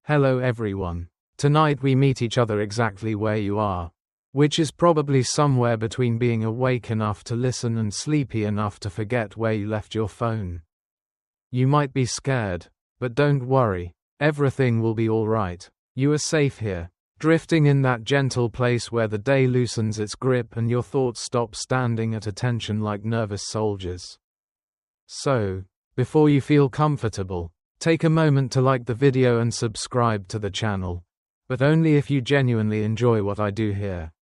Hello everyone. Tonight we meet each other exactly where you are, which is probably somewhere between being awake enough to listen and sleepy enough to forget where you left your phone. You might be scared, but don't worry, everything will be alright. You are safe here, drifting in that gentle place where the day loosens its grip and your thoughts stop standing at attention like nervous soldiers. So, before you feel comfortable, take a moment to like the video and subscribe to the channel, but only if you genuinely enjoy what I do here.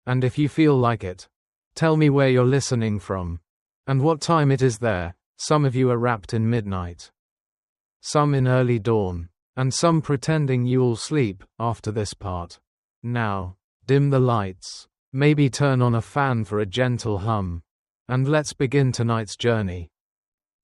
And if you feel like it, tell me where you're listening from, and what time it is there. Some of you are wrapped in midnight, some in early dawn, and some pretending you'll sleep after this part. Now, dim the lights, maybe turn on a fan for a gentle hum, and let's begin tonight's journey.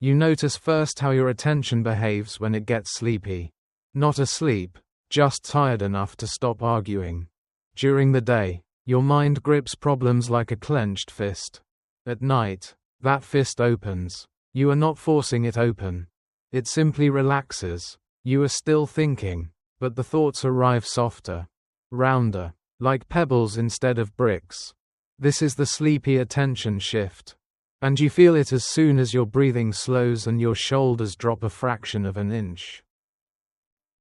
You notice first how your attention behaves when it gets sleepy. Not asleep, just tired enough to stop arguing. During the day, your mind grips problems like a clenched fist. At night, that fist opens. You are not forcing it open. It simply relaxes. You are still thinking, but the thoughts arrive softer, rounder, like pebbles instead of bricks. This is the sleepy attention shift. And you feel it as soon as your breathing slows and your shoulders drop a fraction of an inch.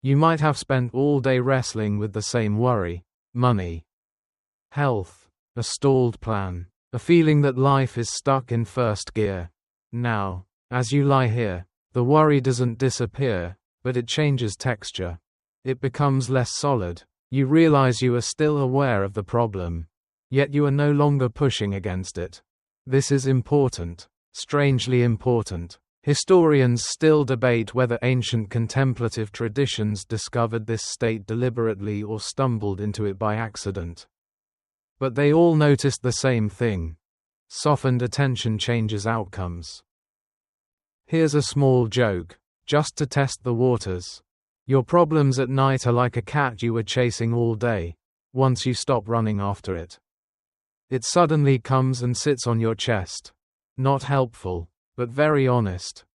You might have spent all day wrestling with the same worry: money, health, a stalled plan, a feeling that life is stuck in first gear. Now, as you lie here, the worry doesn't disappear, but it changes texture. It becomes less solid. You realize you are still aware of the problem, yet you are no longer pushing against it. This is important, strangely important. Historians still debate whether ancient contemplative traditions discovered this state deliberately or stumbled into it by accident. But they all noticed the same thing: softened attention changes outcomes. Here's a small joke, just to test the waters. Your problems at night are like a cat you were chasing all day. Once you stop running after it, it suddenly comes and sits on your chest. Not helpful, but very honest.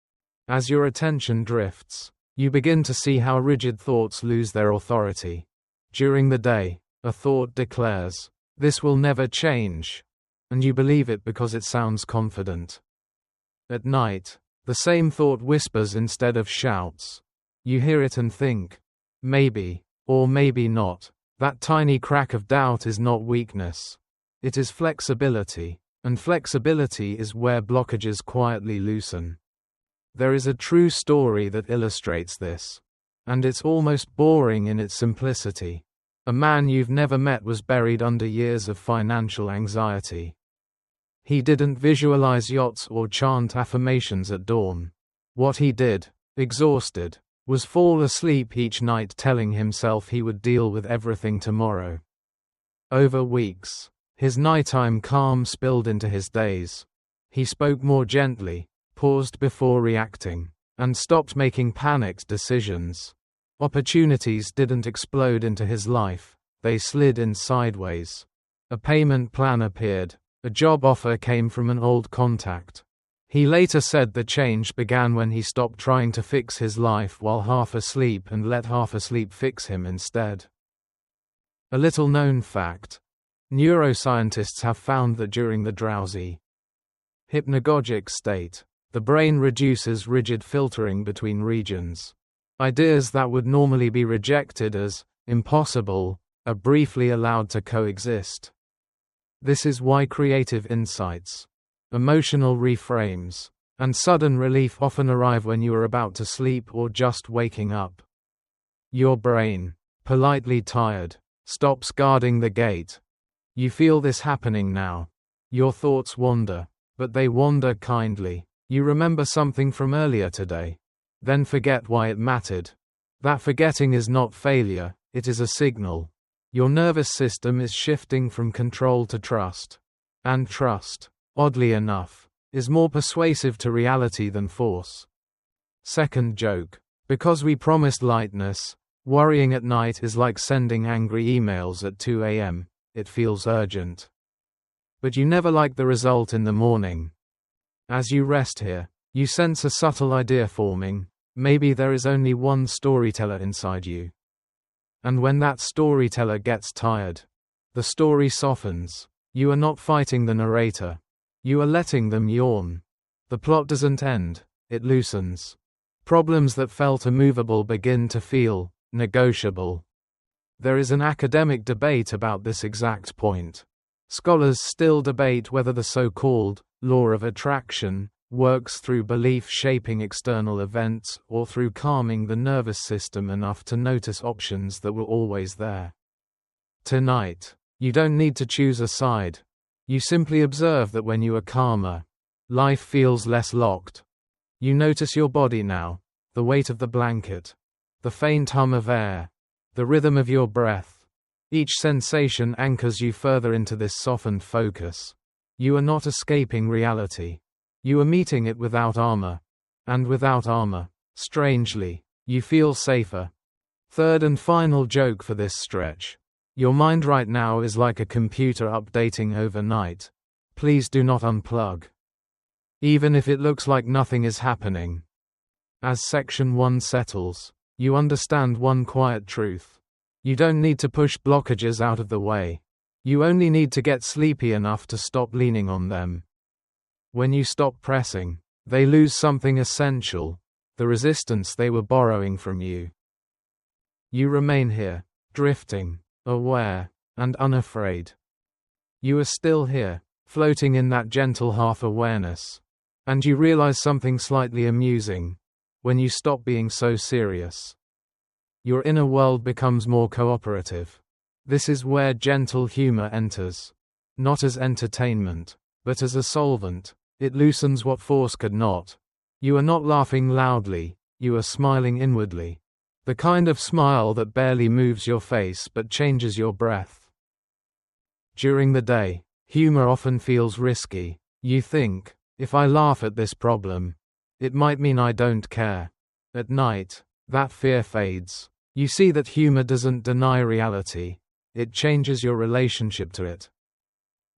As your attention drifts, you begin to see how rigid thoughts lose their authority. During the day, a thought declares, "This will never change," and you believe it because it sounds confident. At night, the same thought whispers instead of shouts. You hear it and think, maybe, or maybe not. That tiny crack of doubt is not weakness. It is flexibility, and flexibility is where blockages quietly loosen. There is a true story that illustrates this, and it's almost boring in its simplicity. A man you've never met was buried under years of financial anxiety. He didn't visualize yachts or chant affirmations at dawn. What he did, exhausted, was fall asleep each night telling himself he would deal with everything tomorrow. Over weeks, his nighttime calm spilled into his days. He spoke more gently, paused before reacting, and stopped making panicked decisions. Opportunities didn't explode into his life, they slid in sideways. A payment plan appeared, a job offer came from an old contact. He later said the change began when he stopped trying to fix his life while half asleep and let half asleep fix him instead. A little known fact: neuroscientists have found that during the drowsy, hypnagogic state, the brain reduces rigid filtering between regions. Ideas that would normally be rejected as impossible are briefly allowed to coexist. This is why creative insights, emotional reframes, and sudden relief often arrive when you are about to sleep or just waking up. Your brain, politely tired, stops guarding the gate. You feel this happening now. Your thoughts wander, but they wander kindly. You remember something from earlier today, then forget why it mattered. That forgetting is not failure, it is a signal. Your nervous system is shifting from control to trust. And trust, oddly enough, is more persuasive to reality than force. Second joke: because we promised lightness, worrying at night is like sending angry emails at 2 a.m. It feels urgent. But you never like the result in the morning. As you rest here, you sense a subtle idea forming. Maybe there is only one storyteller inside you, And when that storyteller gets tired, the story softens. You are not fighting the narrator. You are letting them yawn. The plot doesn't end, it loosens. Problems that felt immovable begin to feel negotiable. There is an academic debate about this exact point. Scholars still debate whether the so-called law of attraction works through belief shaping external events or through calming the nervous system enough to notice options that were always there. Tonight, you don't need to choose a side. You simply observe that when you are calmer, life feels less locked. You notice your body now, the weight of the blanket, the faint hum of air, the rhythm of your breath. Each sensation anchors you further into this softened focus. You are not escaping reality. You are meeting it without armor. And without armor, strangely, you feel safer. Third and final joke for this stretch. Your mind right now is like a computer updating overnight. Please do not unplug. Even if it looks like nothing is happening. As section 1 settles, you understand one quiet truth. You don't need to push blockages out of the way. You only need to get sleepy enough to stop leaning on them. When you stop pressing, they lose something essential, the resistance they were borrowing from you. You remain here, drifting, aware, and unafraid. You are still here, floating in that gentle half-awareness. And you realize something slightly amusing. When you stop being so serious, your inner world becomes more cooperative. This is where gentle humor enters. Not as entertainment, but as a solvent. It loosens what force could not. You are not laughing loudly, you are smiling inwardly. The kind of smile that barely moves your face but changes your breath. During the day, humor often feels risky. You think, if I laugh at this problem, it might mean I don't care. At night, that fear fades. You see that humor doesn't deny reality. It changes your relationship to it.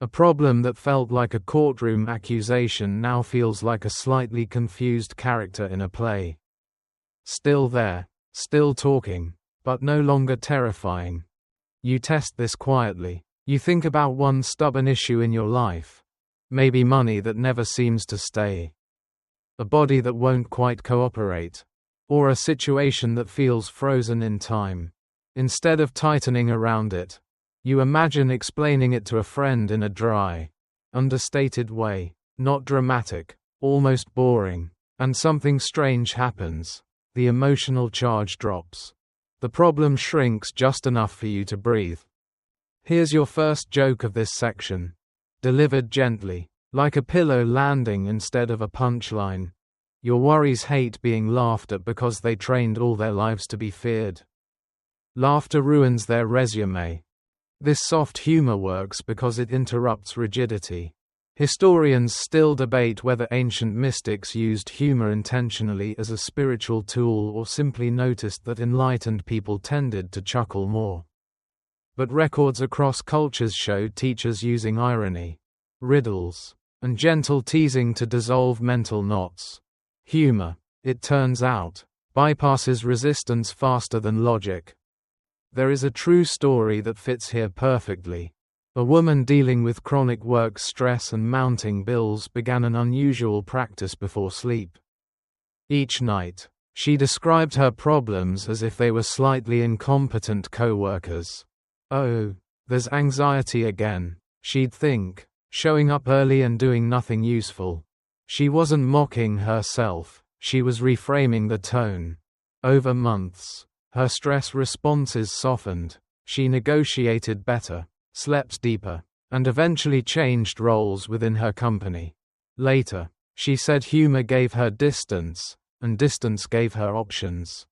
A problem that felt like a courtroom accusation now feels like a slightly confused character in a play. Still there, still talking, but no longer terrifying. You test this quietly. You think about one stubborn issue in your life. Maybe money that never seems to stay. A body that won't quite cooperate. Or a situation that feels frozen in time. Instead of tightening around it, you imagine explaining it to a friend in a dry, understated way, not dramatic, almost boring, and something strange happens. The emotional charge drops. The problem shrinks just enough for you to breathe. Here's your first joke of this section. Delivered gently, like a pillow landing instead of a punchline. Your worries hate being laughed at because they trained all their lives to be feared. Laughter ruins their resume. This soft humor works because it interrupts rigidity. Historians still debate whether ancient mystics used humor intentionally as a spiritual tool or simply noticed that enlightened people tended to chuckle more. But records across cultures show teachers using irony, riddles, and gentle teasing to dissolve mental knots. Humor, it turns out, bypasses resistance faster than logic. There is a true story that fits here perfectly. A woman dealing with chronic work stress and mounting bills began an unusual practice before sleep. Each night, she described her problems as if they were slightly incompetent co-workers. Oh, there's anxiety again, she'd think, showing up early and doing nothing useful. She wasn't mocking herself, she was reframing the tone. Over months, her stress responses softened, she negotiated better, slept deeper, and eventually changed roles within her company. Later, she said humor gave her distance, and distance gave her options.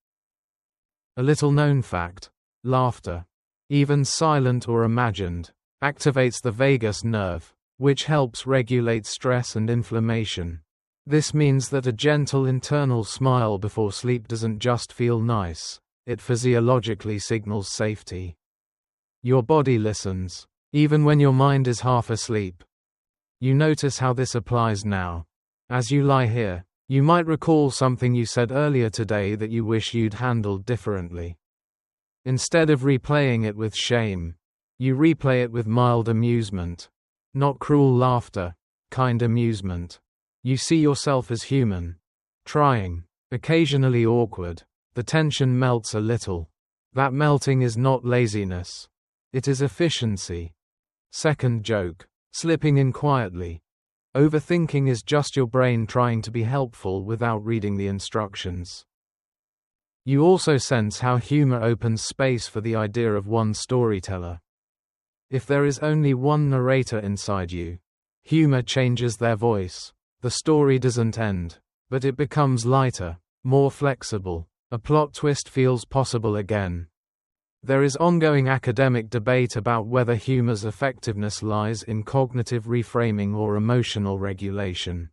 A little-known fact: laughter, even silent or imagined, activates the vagus nerve, which helps regulate stress and inflammation. This means that a gentle internal smile before sleep doesn't just feel nice, it physiologically signals safety. Your body listens, even when your mind is half asleep. You notice how this applies now. As you lie here, you might recall something you said earlier today that you wish you'd handled differently. Instead of replaying it with shame, you replay it with mild amusement. Not cruel laughter, kind amusement. You see yourself as human. Trying, occasionally awkward. The tension melts a little. That melting is not laziness. It is efficiency. Second joke. Slipping in quietly. Overthinking is just your brain trying to be helpful without reading the instructions. You also sense how humor opens space for the idea of one storyteller. If there is only one narrator inside you, humor changes their voice. The story doesn't end, but it becomes lighter, more flexible. A plot twist feels possible again. There is ongoing academic debate about whether humor's effectiveness lies in cognitive reframing or emotional regulation.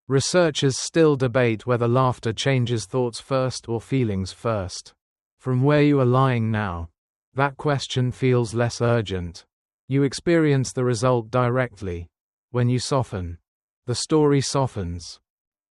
Researchers still debate whether laughter changes thoughts first or feelings first. From where you are lying now, that question feels less urgent. You experience the result directly. When you soften, the story softens.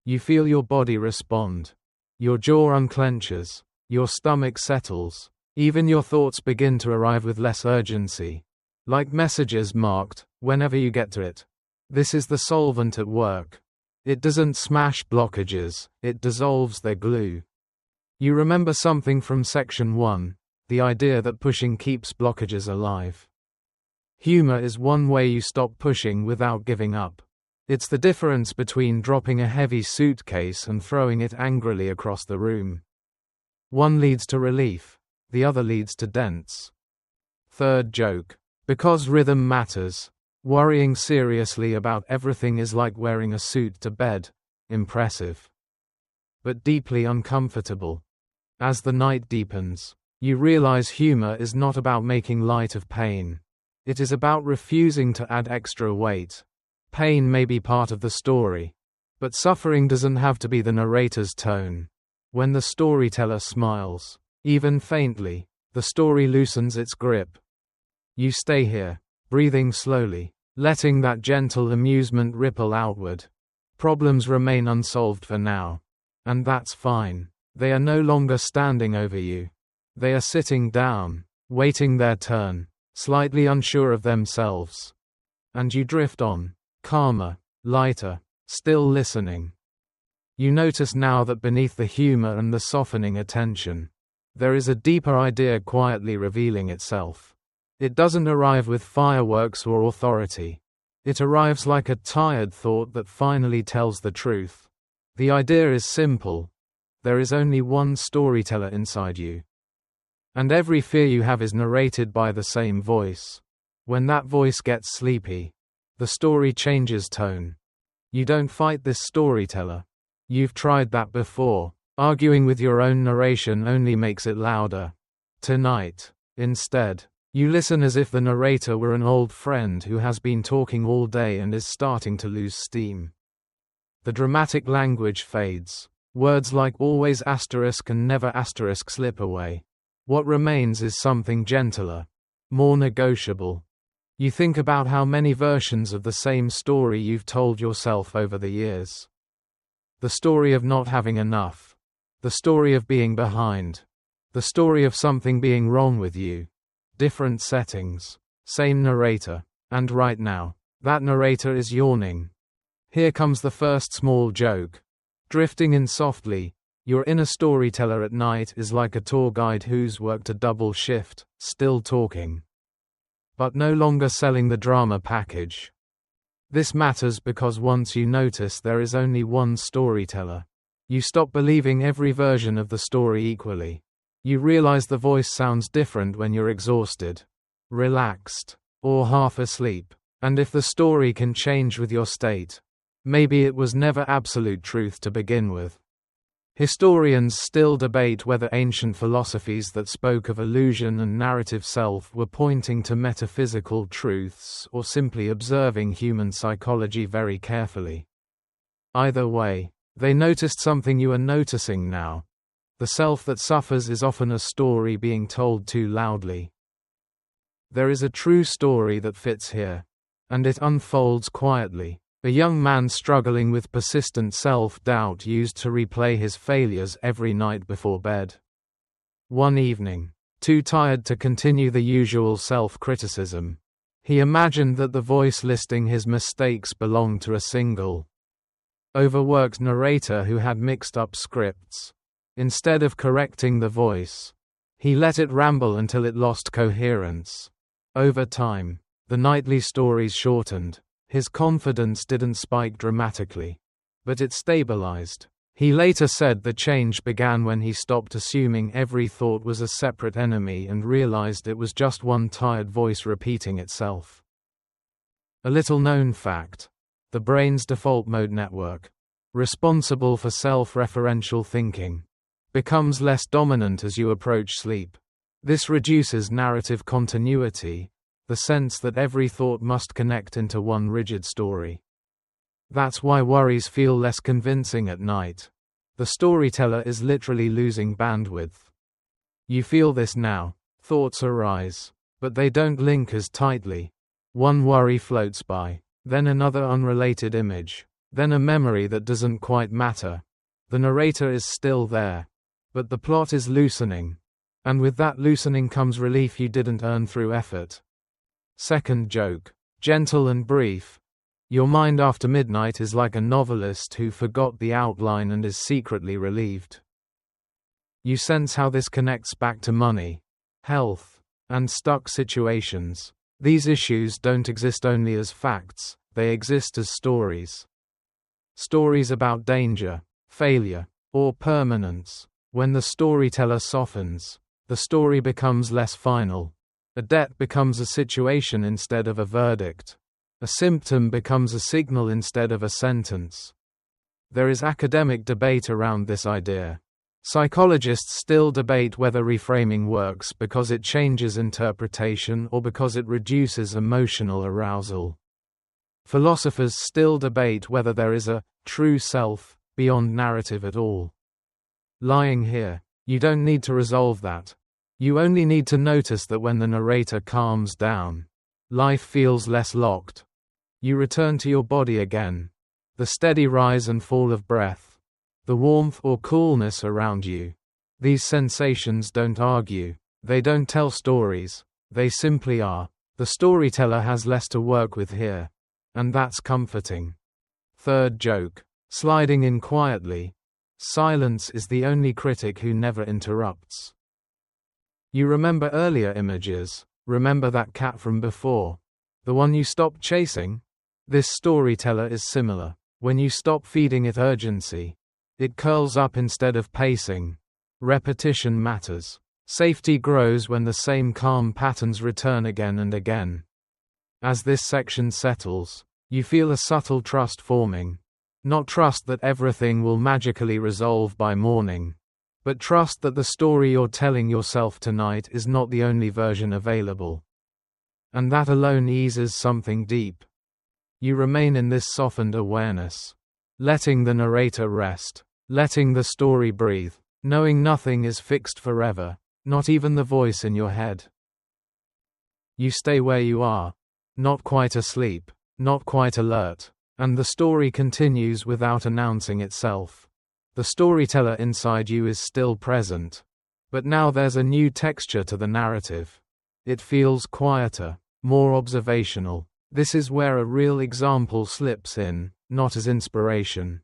You feel your body respond. Your jaw unclenches. Your stomach settles. Even your thoughts begin to arrive with less urgency. Like messages marked, whenever you get to it. This is the solvent at work. It doesn't smash blockages, it dissolves their glue. You remember something from section 1, the idea that pushing keeps blockages alive. Humor is one way you stop pushing without giving up. It's the difference between dropping a heavy suitcase and throwing it angrily across the room. One leads to relief, the other leads to dents. Third joke. Because rhythm matters, worrying seriously about everything is like wearing a suit to bed. Impressive. But deeply uncomfortable. As the night deepens, you realize humor is not about making light of pain. It is about refusing to add extra weight. Pain may be part of the story, but suffering doesn't have to be the narrator's tone. When the storyteller smiles, even faintly, the story loosens its grip. You stay here, breathing slowly, letting that gentle amusement ripple outward. Problems remain unsolved for now. And that's fine. They are no longer standing over you. They are sitting down, waiting their turn, slightly unsure of themselves. And you drift on, calmer, lighter, still listening. You notice now that beneath the humor and the softening attention, there is a deeper idea quietly revealing itself. It doesn't arrive with fireworks or authority. It arrives like a tired thought that finally tells the truth. The idea is simple. There is only one storyteller inside you. And every fear you have is narrated by the same voice. When that voice gets sleepy, the story changes tone. You don't fight this storyteller. You've tried that before. Arguing with your own narration only makes it louder. Tonight, instead, you listen as if the narrator were an old friend who has been talking all day and is starting to lose steam. The dramatic language fades. Words like always asterisk and never asterisk slip away. What remains is something gentler, more negotiable. You think about how many versions of the same story you've told yourself over the years. The story of not having enough. The story of being behind. The story of something being wrong with you. Different settings. Same narrator. And right now, that narrator is yawning. Here comes the first small joke. Drifting in softly, your inner storyteller at night is like a tour guide who's worked a double shift, still talking. But no longer selling the drama package. This matters because once you notice there is only one storyteller, you stop believing every version of the story equally. You realize the voice sounds different when you're exhausted, relaxed, or half asleep. And if the story can change with your state, maybe it was never absolute truth to begin with. Historians still debate whether ancient philosophies that spoke of illusion and narrative self were pointing to metaphysical truths or simply observing human psychology very carefully. Either way, they noticed something you are noticing now. The self that suffers is often a story being told too loudly. There is a true story that fits here, and it unfolds quietly. A young man struggling with persistent self-doubt used to replay his failures every night before bed. One evening, too tired to continue the usual self-criticism. He imagined that the voice listing his mistakes belonged to a single, overworked narrator who had mixed up scripts. Instead of correcting the voice, he let it ramble until it lost coherence. Over time, the nightly stories shortened. His confidence didn't spike dramatically, but it stabilized. He later said the change began when he stopped assuming every thought was a separate enemy and realized it was just one tired voice repeating itself. A little-known fact: the brain's default mode network, responsible for self-referential thinking, becomes less dominant as you approach sleep. This reduces narrative continuity, the sense that every thought must connect into one rigid story. That's why worries feel less convincing at night. The storyteller is literally losing bandwidth. You feel this now. Thoughts arise, but they don't link as tightly. One worry floats by, then another unrelated image, then a memory that doesn't quite matter. The narrator is still there, but the plot is loosening. And with that loosening comes relief you didn't earn through effort. Second joke. Gentle and brief. Your mind after midnight is like a novelist who forgot the outline and is secretly relieved. You sense how this connects back to money, health, and stuck situations. These issues don't exist only as facts, they exist as stories. Stories about danger, failure, or permanence. When the storyteller softens, the story becomes less final. A debt becomes a situation instead of a verdict. A symptom becomes a signal instead of a sentence. There is academic debate around this idea. Psychologists still debate whether reframing works because it changes interpretation or because it reduces emotional arousal. Philosophers still debate whether there is a true self beyond narrative at all. Lying here, you don't need to resolve that. You only need to notice that when the narrator calms down, life feels less locked. You return to your body again. The steady rise and fall of breath. The warmth or coolness around you. These sensations don't argue. They don't tell stories. They simply are. The storyteller has less to work with here. And that's comforting. Third joke. Sliding in quietly. Silence is the only critic who never interrupts. You remember earlier images. Remember that cat from before? The one you stopped chasing? This storyteller is similar. When you stop feeding it urgency, it curls up instead of pacing. Repetition matters. Safety grows when the same calm patterns return again and again. As this section settles, you feel a subtle trust forming. Not trust that everything will magically resolve by morning, but trust that the story you're telling yourself tonight is not the only version available. And that alone eases something deep. You remain in this softened awareness, letting the narrator rest, letting the story breathe, knowing nothing is fixed forever, not even the voice in your head. You stay where you are, not quite asleep, not quite alert, and the story continues without announcing itself. The storyteller inside you is still present, but now there's a new texture to the narrative. It feels quieter, more observational. This is where a real example slips in, not as inspiration,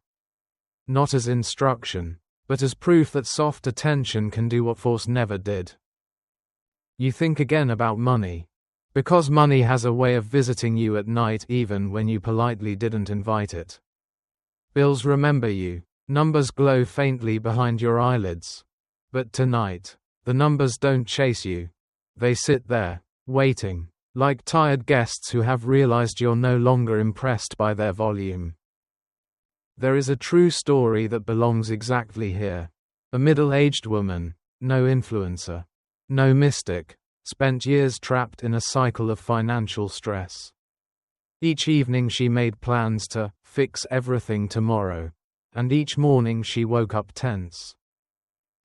not as instruction, but as proof that soft attention can do what force never did. You think again about money. Because money has a way of visiting you at night even when you politely didn't invite it. Bills remember you. Numbers glow faintly behind your eyelids. But tonight, the numbers don't chase you. They sit there, waiting, like tired guests who have realized you're no longer impressed by their volume. There is a true story that belongs exactly here. A middle-aged woman, no influencer, no mystic, spent years trapped in a cycle of financial stress. Each evening she made plans to fix everything tomorrow. And each morning she woke up tense.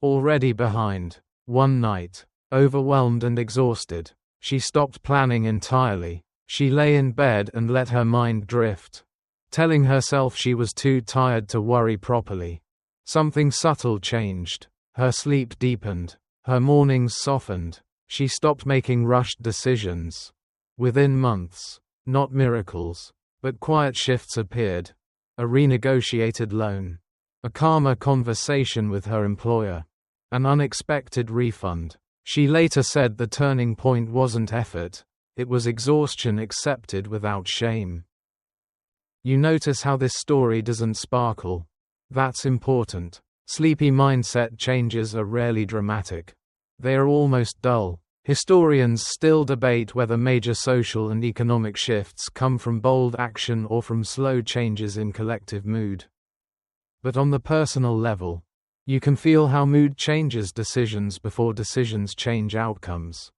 Already behind. One night, overwhelmed and exhausted, she stopped planning entirely. She lay in bed and let her mind drift, telling herself she was too tired to worry properly. Something subtle changed. Her sleep deepened. Her mornings softened. She stopped making rushed decisions. Within months, not miracles, but quiet shifts appeared. A renegotiated loan. A calmer conversation with her employer. An unexpected refund. She later said the turning point wasn't effort, it was exhaustion accepted without shame. You notice how this story doesn't sparkle. That's important. Sleepy mindset changes are rarely dramatic. They are almost dull. Historians still debate whether major social and economic shifts come from bold action or from slow changes in collective mood. But on the personal level, you can feel how mood changes decisions before decisions change outcomes.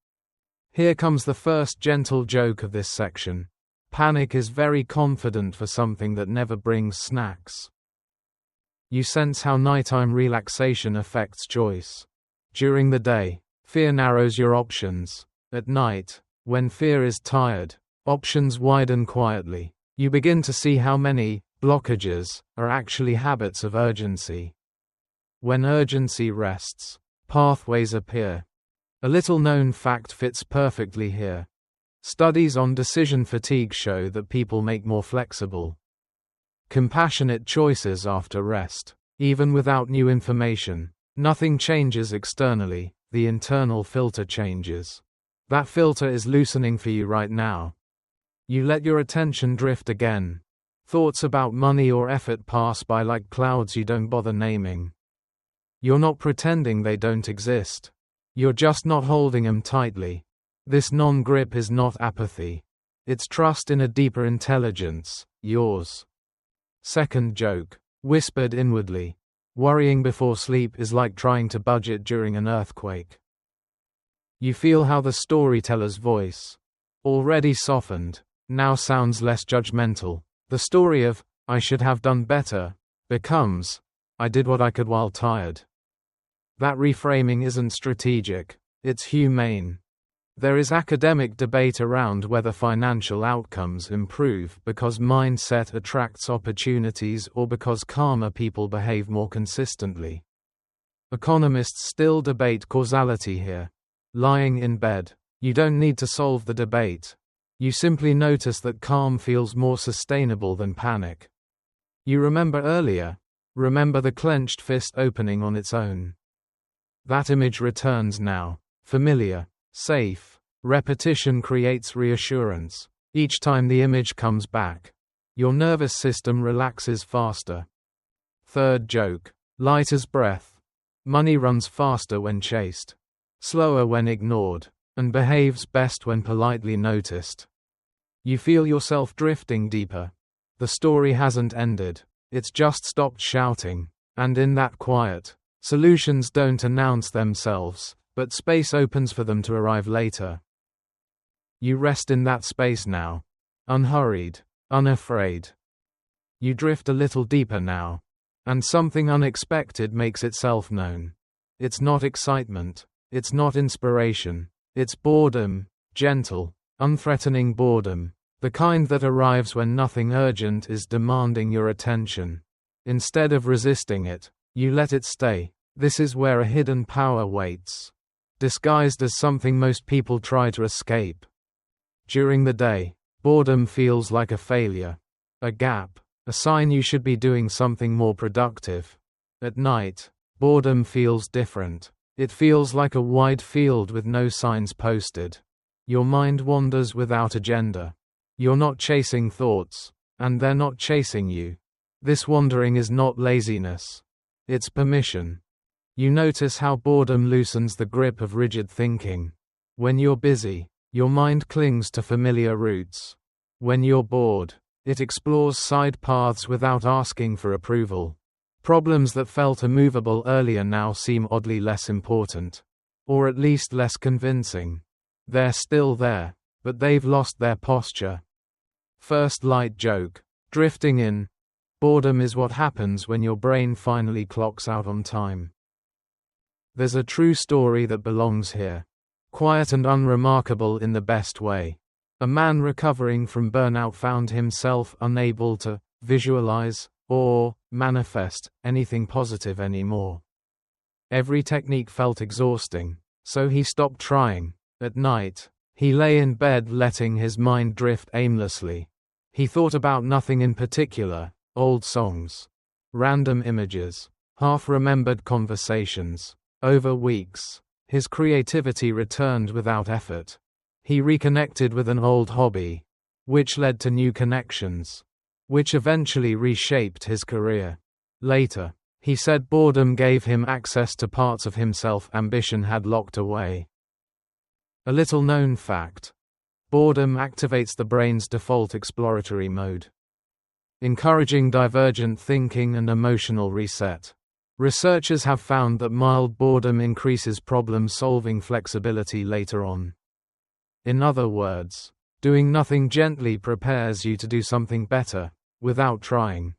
Here comes the first gentle joke of this section. Panic is very confident for something that never brings snacks. You sense how nighttime relaxation affects choice. During the day, fear narrows your options. At night, when fear is tired, options widen quietly. You begin to see how many blockages are actually habits of urgency. When urgency rests, pathways appear. A little-known fact fits perfectly here. Studies on decision fatigue show that people make more flexible, compassionate choices after rest. Even without new information, nothing changes externally, the internal filter changes. That filter is loosening for you right now. You let your attention drift again. Thoughts about money or effort pass by like clouds you don't bother naming. You're not pretending they don't exist. You're just not holding them tightly. This non-grip is not apathy. It's trust in a deeper intelligence, yours. Second joke. Whispered inwardly. Worrying before sleep is like trying to budget during an earthquake. You feel how the storyteller's voice, already softened, now sounds less judgmental. The story of, I should have done better, becomes, I did what I could while tired. That reframing isn't strategic, it's humane. There is academic debate around whether financial outcomes improve because mindset attracts opportunities or because calmer people behave more consistently. Economists still debate causality here. Lying in bed, you don't need to solve the debate. You simply notice that calm feels more sustainable than panic. You remember earlier. Remember the clenched fist opening on its own. That image returns now. Familiar. Safe. Repetition creates reassurance. Each time the image comes back, your nervous system relaxes faster. Third joke. Light as breath. Money runs faster when chased, slower when ignored, and behaves best when politely noticed. You feel yourself drifting deeper. The story hasn't ended. It's just stopped shouting. And in that quiet, solutions don't announce themselves, but space opens for them to arrive later. You rest in that space now. Unhurried, unafraid. You drift a little deeper now. And something unexpected makes itself known. It's not excitement. It's not inspiration. It's boredom, gentle, unthreatening boredom. The kind that arrives when nothing urgent is demanding your attention. Instead of resisting it, you let it stay. This is where a hidden power waits, disguised as something most people try to escape. During the day, boredom feels like a failure, a gap, a sign you should be doing something more productive. At night, boredom feels different. It feels like a wide field with no signs posted. Your mind wanders without agenda. You're not chasing thoughts, and they're not chasing you. This wandering is not laziness. It's permission. You notice how boredom loosens the grip of rigid thinking. When you're busy, your mind clings to familiar routes. When you're bored, it explores side paths without asking for approval. Problems that felt immovable earlier now seem oddly less important. Or at least less convincing. They're still there, but they've lost their posture. First light joke. Drifting in. Boredom is what happens when your brain finally clocks out on time. There's a true story that belongs here. Quiet and unremarkable in the best way. A man recovering from burnout found himself unable to visualize or manifest anything positive anymore. Every technique felt exhausting, so he stopped trying. At night, he lay in bed letting his mind drift aimlessly. He thought about nothing in particular, old songs, random images, half-remembered conversations. Over weeks, his creativity returned without effort. He reconnected with an old hobby, which led to new connections, which eventually reshaped his career. Later, he said boredom gave him access to parts of himself ambition had locked away. A little-known fact: boredom activates the brain's default exploratory mode, encouraging divergent thinking and emotional reset. Researchers have found that mild boredom increases problem-solving flexibility later on. In other words, doing nothing gently prepares you to do something better, without trying.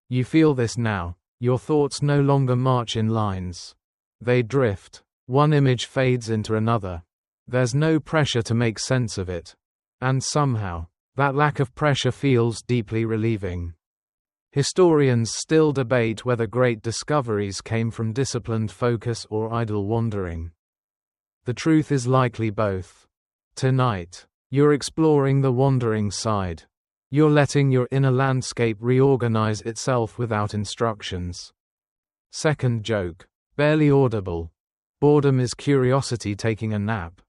You feel this now. Your thoughts no longer march in lines. They drift. One image fades into another. There's no pressure to make sense of it. And somehow, that lack of pressure feels deeply relieving. Historians still debate whether great discoveries came from disciplined focus or idle wandering. The truth is likely both. Tonight, you're exploring the wandering side. You're letting your inner landscape reorganize itself without instructions. Second joke. Barely audible. Boredom is curiosity taking a nap.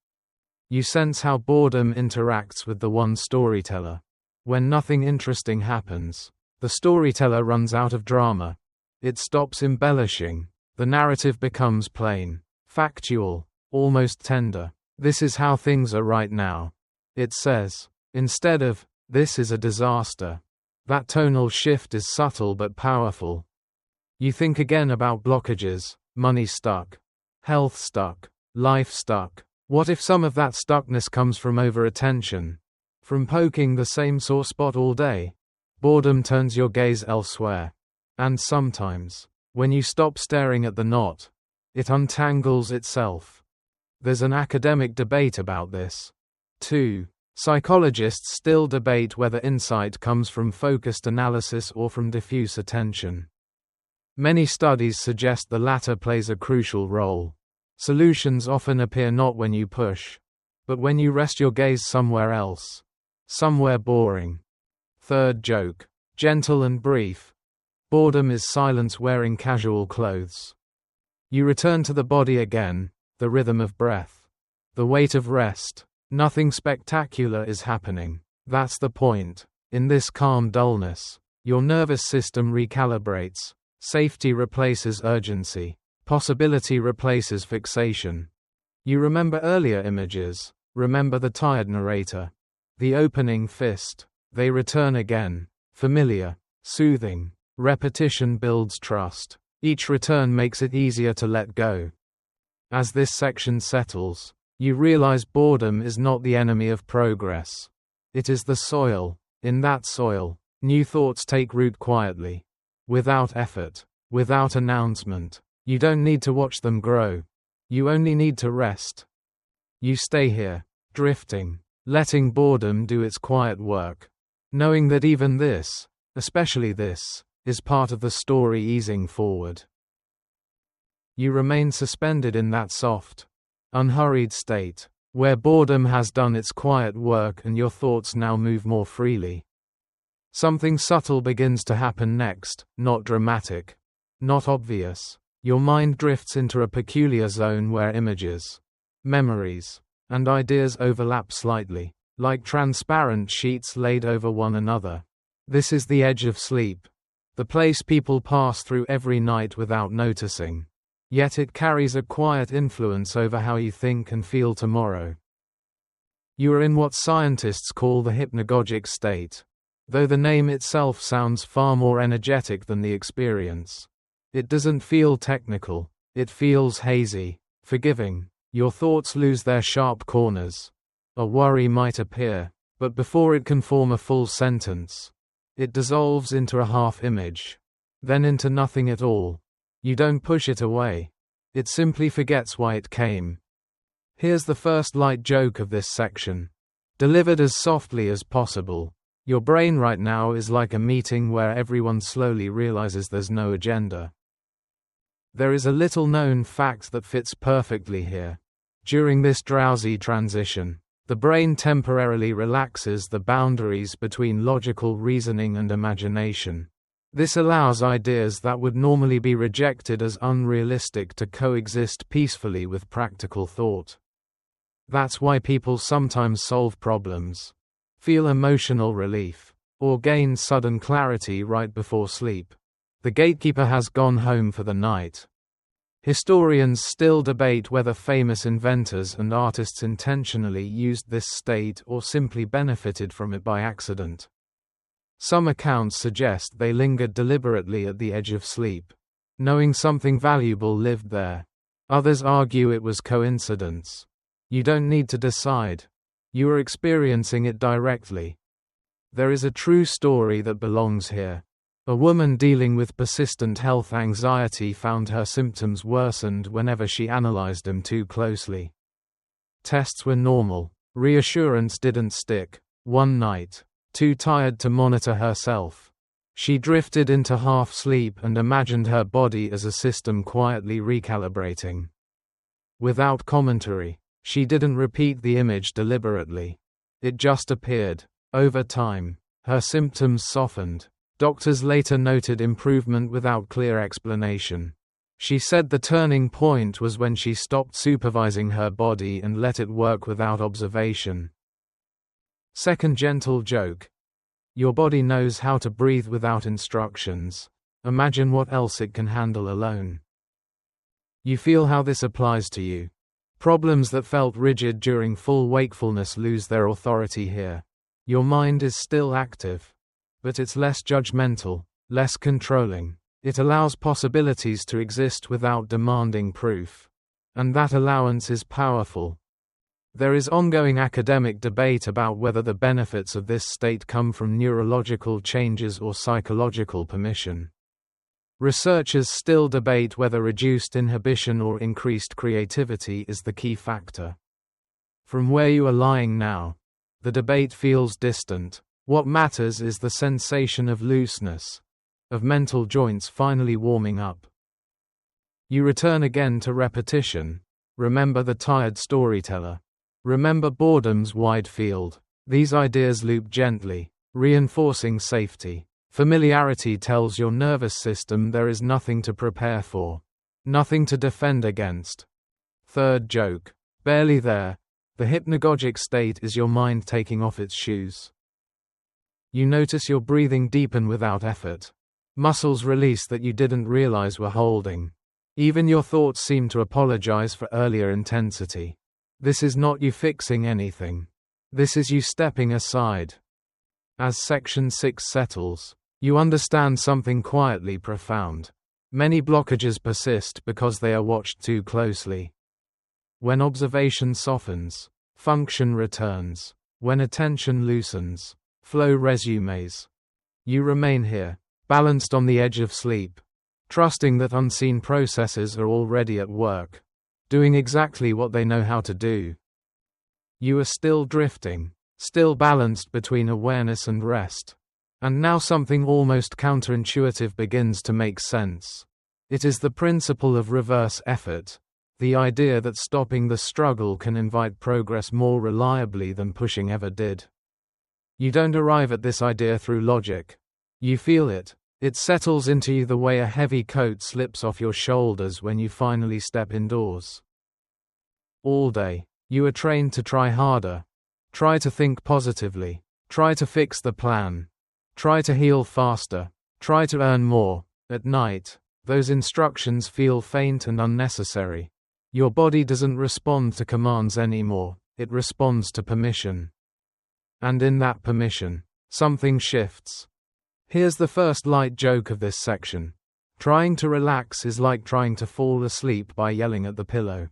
You sense how boredom interacts with the one storyteller. When nothing interesting happens, the storyteller runs out of drama. It stops embellishing. The narrative becomes plain, factual, almost tender. This is how things are right now, it says, instead of, this is a disaster. That tonal shift is subtle but powerful. You think again about blockages, money stuck, health stuck, life stuck. What if some of that stuckness comes from over-attention? From poking the same sore spot all day? Boredom turns your gaze elsewhere. And sometimes, when you stop staring at the knot, it untangles itself. There's an academic debate about this, too. Psychologists still debate whether insight comes from focused analysis or from diffuse attention. Many studies suggest the latter plays a crucial role. Solutions often appear not when you push, but when you rest your gaze somewhere else. Somewhere boring. Third joke. Gentle and brief. Boredom is silence wearing casual clothes. You return to the body again, the rhythm of breath, the weight of rest. Nothing spectacular is happening. That's the point. In this calm dullness, your nervous system recalibrates. Safety replaces urgency. Possibility replaces fixation. You remember earlier images. Remember the tired narrator. The opening fist. They return again. Familiar. Soothing. Repetition builds trust. Each return makes it easier to let go. As this section settles, you realize boredom is not the enemy of progress. It is the soil. In that soil, new thoughts take root quietly. Without effort. Without announcement. You don't need to watch them grow. You only need to rest. You stay here, drifting, letting boredom do its quiet work. Knowing that even this, especially this, is part of the story easing forward. You remain suspended in that soft, unhurried state, where boredom has done its quiet work and your thoughts now move more freely. Something subtle begins to happen next, not dramatic, not obvious. Your mind drifts into a peculiar zone where images, memories, and ideas overlap slightly, like transparent sheets laid over one another. This is the edge of sleep, the place people pass through every night without noticing. Yet it carries a quiet influence over how you think and feel tomorrow. You are in what scientists call the hypnagogic state, though the name itself sounds far more energetic than the experience. It doesn't feel technical, it feels hazy, forgiving. Your thoughts lose their sharp corners. A worry might appear, but before it can form a full sentence, it dissolves into a half image, then into nothing at all. You don't push it away. It simply forgets why it came. Here's the first light joke of this section. Delivered as softly as possible. Your brain right now is like a meeting where everyone slowly realizes there's no agenda. There is a little known fact that fits perfectly here. During this drowsy transition, the brain temporarily relaxes the boundaries between logical reasoning and imagination. This allows ideas that would normally be rejected as unrealistic to coexist peacefully with practical thought. That's why people sometimes solve problems, feel emotional relief, or gain sudden clarity right before sleep. The gatekeeper has gone home for the night. Historians still debate whether famous inventors and artists intentionally used this state or simply benefited from it by accident. Some accounts suggest they lingered deliberately at the edge of sleep, knowing something valuable lived there. Others argue it was coincidence. You don't need to decide. You are experiencing it directly. There is a true story that belongs here. A woman dealing with persistent health anxiety found her symptoms worsened whenever she analyzed them too closely. Tests were normal. Reassurance didn't stick. One night, too tired to monitor herself, she drifted into half sleep and imagined her body as a system quietly recalibrating. Without commentary, she didn't repeat the image deliberately. It just appeared. Over time, her symptoms softened. Doctors later noted improvement without clear explanation. She said the turning point was when she stopped supervising her body and let it work without observation. Second gentle joke. Your body knows how to breathe without instructions. Imagine what else it can handle alone. You feel how this applies to you. Problems that felt rigid during full wakefulness lose their authority here. Your mind is still active, but it's less judgmental, less controlling. It allows possibilities to exist without demanding proof. And that allowance is powerful. There is ongoing academic debate about whether the benefits of this state come from neurological changes or psychological permission. Researchers still debate whether reduced inhibition or increased creativity is the key factor. From where you are lying now, the debate feels distant. What matters is the sensation of looseness, of mental joints finally warming up. You return again to repetition. Remember the tired storyteller. Remember boredom's wide field. These ideas loop gently, reinforcing safety. Familiarity tells your nervous system there is nothing to prepare for, nothing to defend against. Third joke. Barely there. The hypnagogic state is your mind taking off its shoes. You notice your breathing deepen without effort. Muscles release that you didn't realize were holding. Even your thoughts seem to apologize for earlier intensity. This is not you fixing anything. This is you stepping aside. As section 6 settles, you understand something quietly profound. Many blockages persist because they are watched too closely. When observation softens, function returns. When attention loosens, flow resumes. You remain here, balanced on the edge of sleep, trusting that unseen processes are already at work, doing exactly what they know how to do. You are still drifting, still balanced between awareness and rest. And now something almost counterintuitive begins to make sense. It is the principle of reverse effort, the idea that stopping the struggle can invite progress more reliably than pushing ever did. You don't arrive at this idea through logic. You feel it. It settles into you the way a heavy coat slips off your shoulders when you finally step indoors. All day, you are trained to try harder. Try to think positively. Try to fix the plan. Try to heal faster. Try to earn more. At night, those instructions feel faint and unnecessary. Your body doesn't respond to commands anymore. It responds to permission. And in that permission, something shifts. Here's the first light joke of this section. Trying to relax is like trying to fall asleep by yelling at the pillow.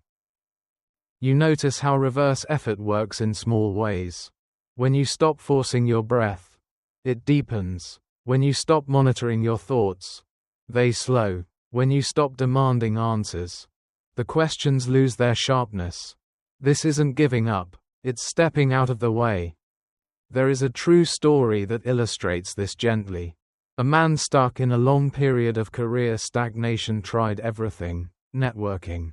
You notice how reverse effort works in small ways. When you stop forcing your breath, it deepens. When you stop monitoring your thoughts, they slow. When you stop demanding answers, the questions lose their sharpness. This isn't giving up, it's stepping out of the way. There is a true story that illustrates this gently. A man stuck in a long period of career stagnation tried everything: networking,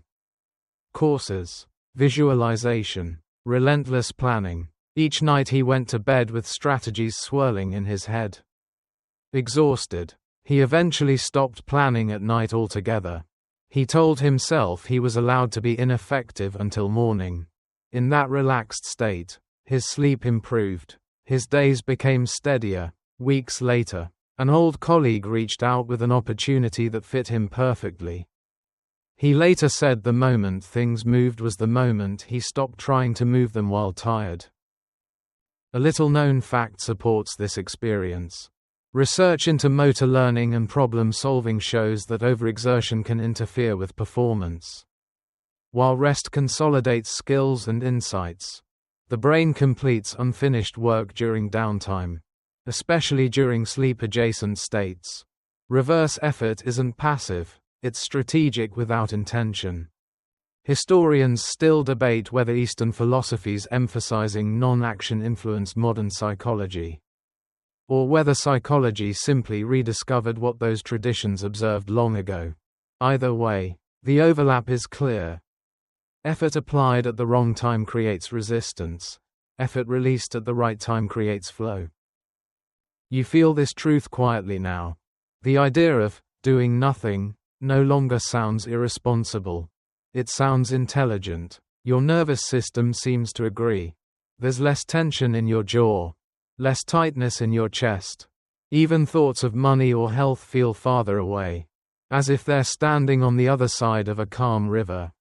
courses, visualization, relentless planning. Each night he went to bed with strategies swirling in his head. Exhausted, he eventually stopped planning at night altogether. He told himself he was allowed to be ineffective until morning. In that relaxed state, his sleep improved. His days became steadier. Weeks later, an old colleague reached out with an opportunity that fit him perfectly. He later said the moment things moved was the moment he stopped trying to move them while tired. A little-known fact supports this experience. Research into motor learning and problem-solving shows that overexertion can interfere with performance, while rest consolidates skills and insights. The brain completes unfinished work during downtime, especially during sleep-adjacent states. Reverse effort isn't passive, it's strategic without intention. Historians still debate whether Eastern philosophies emphasizing non-action influenced modern psychology, or whether psychology simply rediscovered what those traditions observed long ago. Either way, the overlap is clear. Effort applied at the wrong time creates resistance. Effort released at the right time creates flow. You feel this truth quietly now. The idea of doing nothing no longer sounds irresponsible. It sounds intelligent. Your nervous system seems to agree. There's less tension in your jaw, less tightness in your chest. Even thoughts of money or health feel farther away, as if they're standing on the other side of a calm river.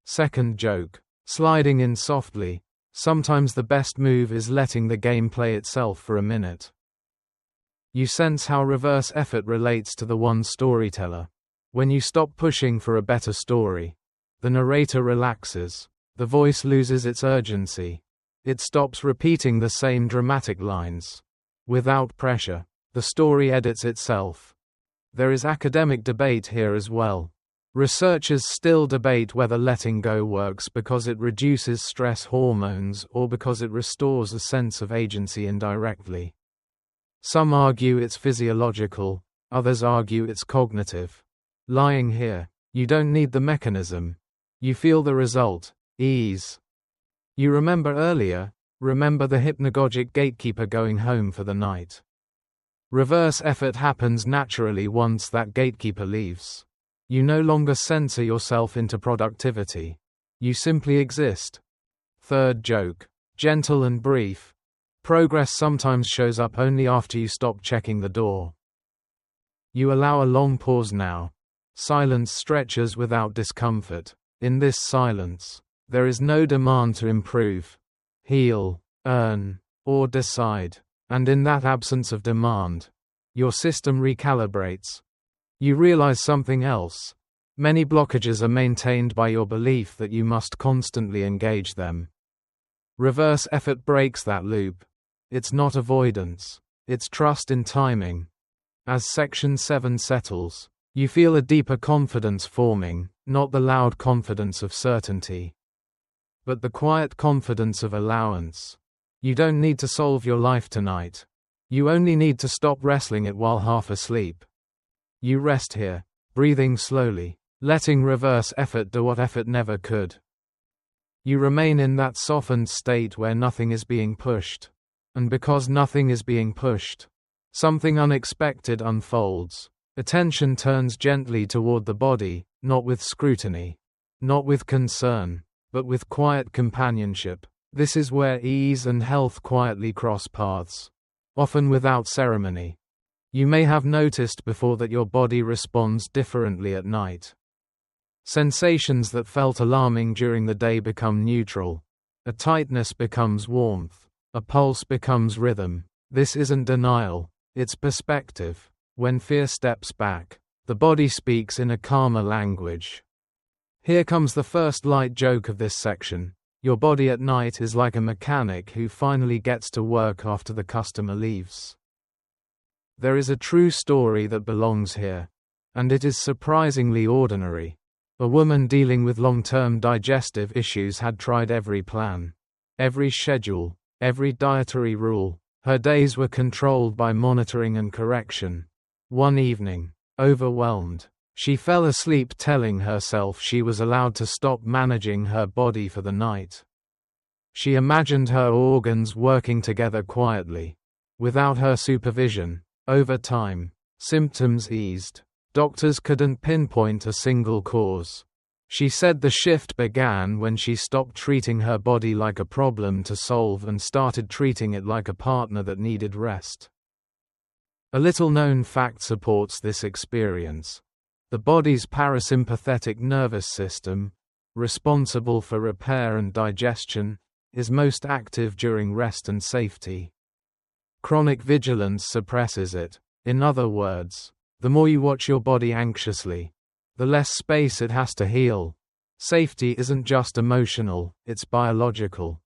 Second joke. Sliding in softly. Sometimes the best move is letting the game play itself for a minute. You sense how reverse effort relates to the one storyteller. When you stop pushing for a better story, the narrator relaxes. The voice loses its urgency. It stops repeating the same dramatic lines. Without pressure, the story edits itself. There is academic debate here as well. Researchers still debate whether letting go works because it reduces stress hormones or because it restores a sense of agency indirectly. Some argue it's physiological, others argue it's cognitive. Lying here, you don't need the mechanism. You feel the result, ease. You remember earlier, remember the hypnagogic gatekeeper going home for the night. Reverse effort happens naturally once that gatekeeper leaves. You no longer censor yourself into productivity. You simply exist. Third joke. Gentle and brief. Progress sometimes shows up only after you stop checking the door. You allow a long pause now. Silence stretches without discomfort. In this silence, there is no demand to improve, heal, earn, or decide. And in that absence of demand, your system recalibrates. You realize something else. Many blockages are maintained by your belief that you must constantly engage them. Reverse effort breaks that loop. It's not avoidance. It's trust in timing. As Section 7 settles, you feel a deeper confidence forming, not the loud confidence of certainty, but the quiet confidence of allowance. You don't need to solve your life tonight. You only need to stop wrestling it while half asleep. You rest here, breathing slowly, letting reverse effort do what effort never could. You remain in that softened state where nothing is being pushed. And because nothing is being pushed, something unexpected unfolds. Attention turns gently toward the body, not with scrutiny, not with concern, but with quiet companionship. This is where ease and health quietly cross paths, often without ceremony. You may have noticed before that your body responds differently at night. Sensations that felt alarming during the day become neutral. A tightness becomes warmth. A pulse becomes rhythm. This isn't denial, it's perspective. When fear steps back, the body speaks in a calmer language. Here comes the first light joke of this section. Your body at night is like a mechanic who finally gets to work after the customer leaves. There is a true story that belongs here, and it is surprisingly ordinary. A woman dealing with long-term digestive issues had tried every plan, every schedule, every dietary rule. Her days were controlled by monitoring and correction. One evening, overwhelmed, She fell asleep telling herself she was allowed to stop managing her body for the night. She imagined her organs working together quietly. Without her supervision, over time, symptoms eased. Doctors couldn't pinpoint a single cause. She said the shift began when she stopped treating her body like a problem to solve and started treating it like a partner that needed rest. A little-known fact supports this experience. The body's parasympathetic nervous system, responsible for repair and digestion, is most active during rest and safety. Chronic vigilance suppresses it. In other words, the more you watch your body anxiously, the less space it has to heal. Safety isn't just emotional, it's biological.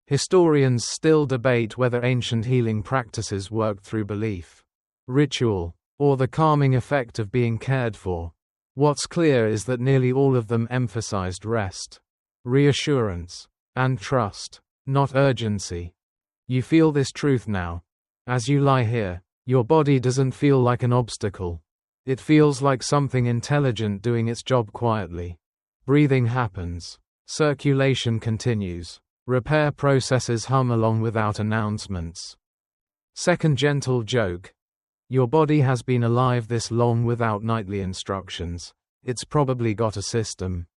Historians still debate whether ancient healing practices worked through belief, ritual, or the calming effect of being cared for. What's clear is that nearly all of them emphasized rest, reassurance, and trust, not urgency. You feel this truth now. As you lie here, your body doesn't feel like an obstacle. It feels like something intelligent doing its job quietly. Breathing happens. Circulation continues. Repair processes hum along without announcements. Second gentle joke. Your body has been alive this long without nightly instructions. It's probably got a system.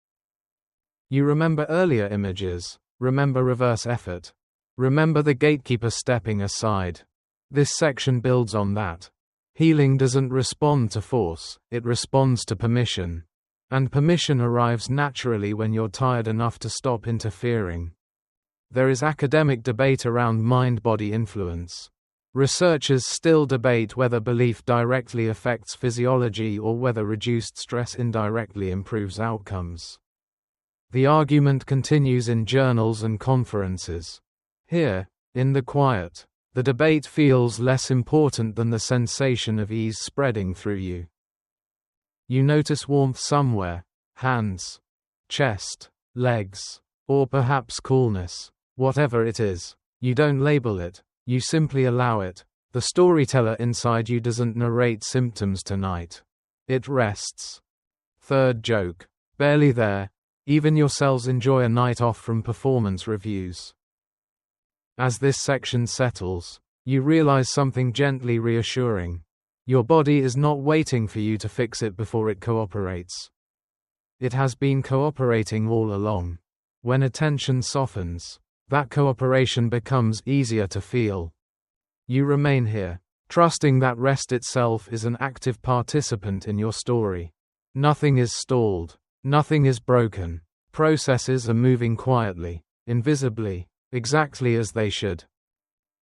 You remember earlier images. Remember reverse effort. Remember the gatekeeper stepping aside. This section builds on that. Healing doesn't respond to force, it responds to permission. And permission arrives naturally when you're tired enough to stop interfering. There is academic debate around mind-body influence. Researchers still debate whether belief directly affects physiology or whether reduced stress indirectly improves outcomes. The argument continues in journals and conferences. Here, in the quiet, the debate feels less important than the sensation of ease spreading through you. You notice warmth somewhere, hands, chest, legs, or perhaps coolness. Whatever it is, you don't label it, you simply allow it. The storyteller inside you doesn't narrate symptoms tonight. It rests. Third joke. Barely there, even your cells enjoy a night off from performance reviews. As this section settles, you realize something gently reassuring. Your body is not waiting for you to fix it before it cooperates. It has been cooperating all along. When attention softens, that cooperation becomes easier to feel. You remain here, trusting that rest itself is an active participant in your story. Nothing is stalled. Nothing is broken. Processes are moving quietly, invisibly, exactly as they should.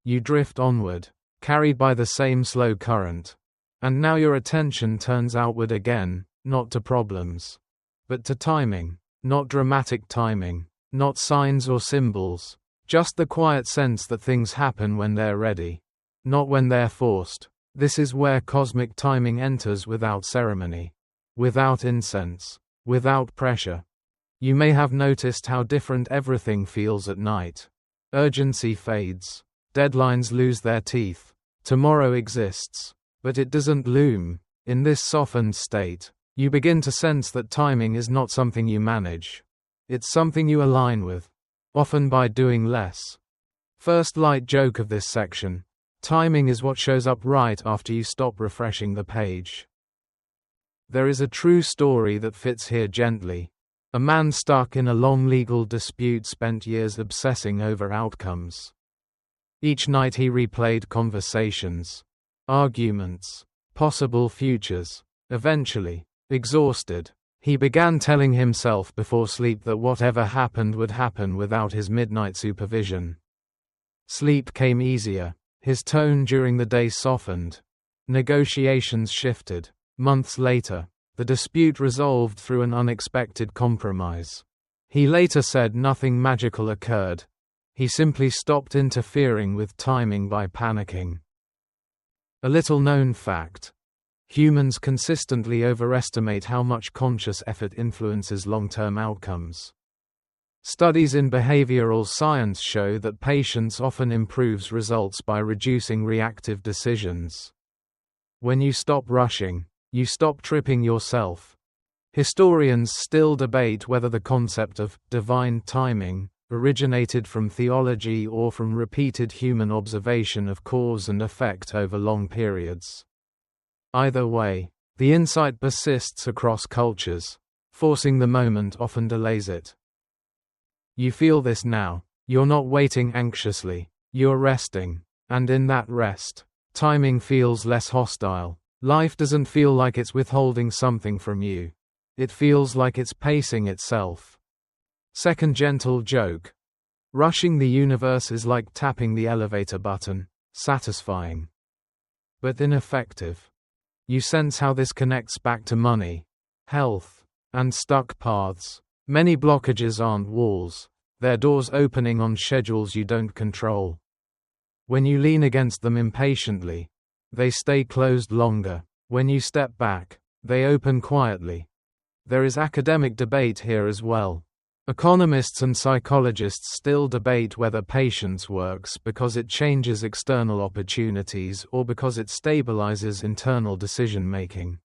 You drift onward, carried by the same slow current. And now your attention turns outward again, not to problems, but to timing. Not dramatic timing, not signs or symbols, just the quiet sense that things happen when they're ready, not when they're forced. This is where cosmic timing enters without ceremony, without incense, without pressure. You may have noticed how different everything feels at night. Urgency fades. Deadlines lose their teeth. Tomorrow exists, but it doesn't loom. In this softened state, you begin to sense that timing is not something you manage. It's something you align with, often by doing less. First light joke of this section. Timing is what shows up right after you stop refreshing the page. There is a true story that fits here gently. A man stuck in a long legal dispute spent years obsessing over outcomes. Each night he replayed conversations, arguments, possible futures. Eventually, exhausted, he began telling himself before sleep that whatever happened would happen without his midnight supervision. Sleep came easier. His tone during the day softened. Negotiations shifted. Months later, the dispute resolved through an unexpected compromise. He later said nothing magical occurred. He simply stopped interfering with timing by panicking. A little-known fact. Humans consistently overestimate how much conscious effort influences long-term outcomes. Studies in behavioral science show that patience often improves results by reducing reactive decisions. When you stop rushing, You stop tripping yourself. Historians still debate whether the concept of divine timing originated from theology or from repeated human observation of cause and effect over long periods. Either way, the insight persists across cultures. Forcing the moment often delays it. You feel this now. You're not waiting anxiously. You're resting. And in that rest, timing feels less hostile. Life doesn't feel like it's withholding something from you. It feels like it's pacing itself. Second gentle joke. Rushing the universe is like tapping the elevator button, satisfying, but ineffective. You sense how this connects back to money, health, and stuck paths. Many blockages aren't walls, they're doors opening on schedules you don't control. When you lean against them impatiently, they stay closed longer. When you step back, they open quietly. There is academic debate here as well. Economists and psychologists still debate whether patience works because it changes external opportunities or because it stabilizes internal decision-making.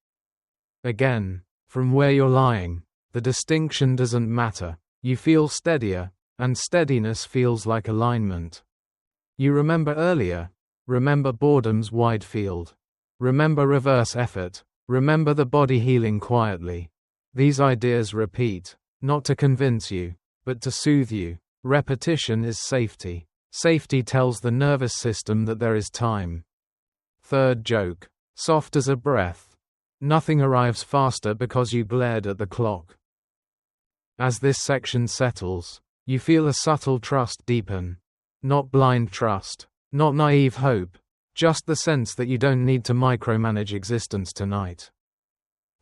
Again, from where you're lying, the distinction doesn't matter. You feel steadier, and steadiness feels like alignment. You remember earlier. Remember boredom's wide field. Remember reverse effort. Remember the body healing quietly. These ideas repeat, not to convince you, but to soothe you. Repetition is safety. Safety tells the nervous system that there is time. Third joke. Soft as a breath. Nothing arrives faster because you glared at the clock. As this section settles, you feel a subtle trust deepen. Not blind trust, not naive hope, just the sense that you don't need to micromanage existence tonight.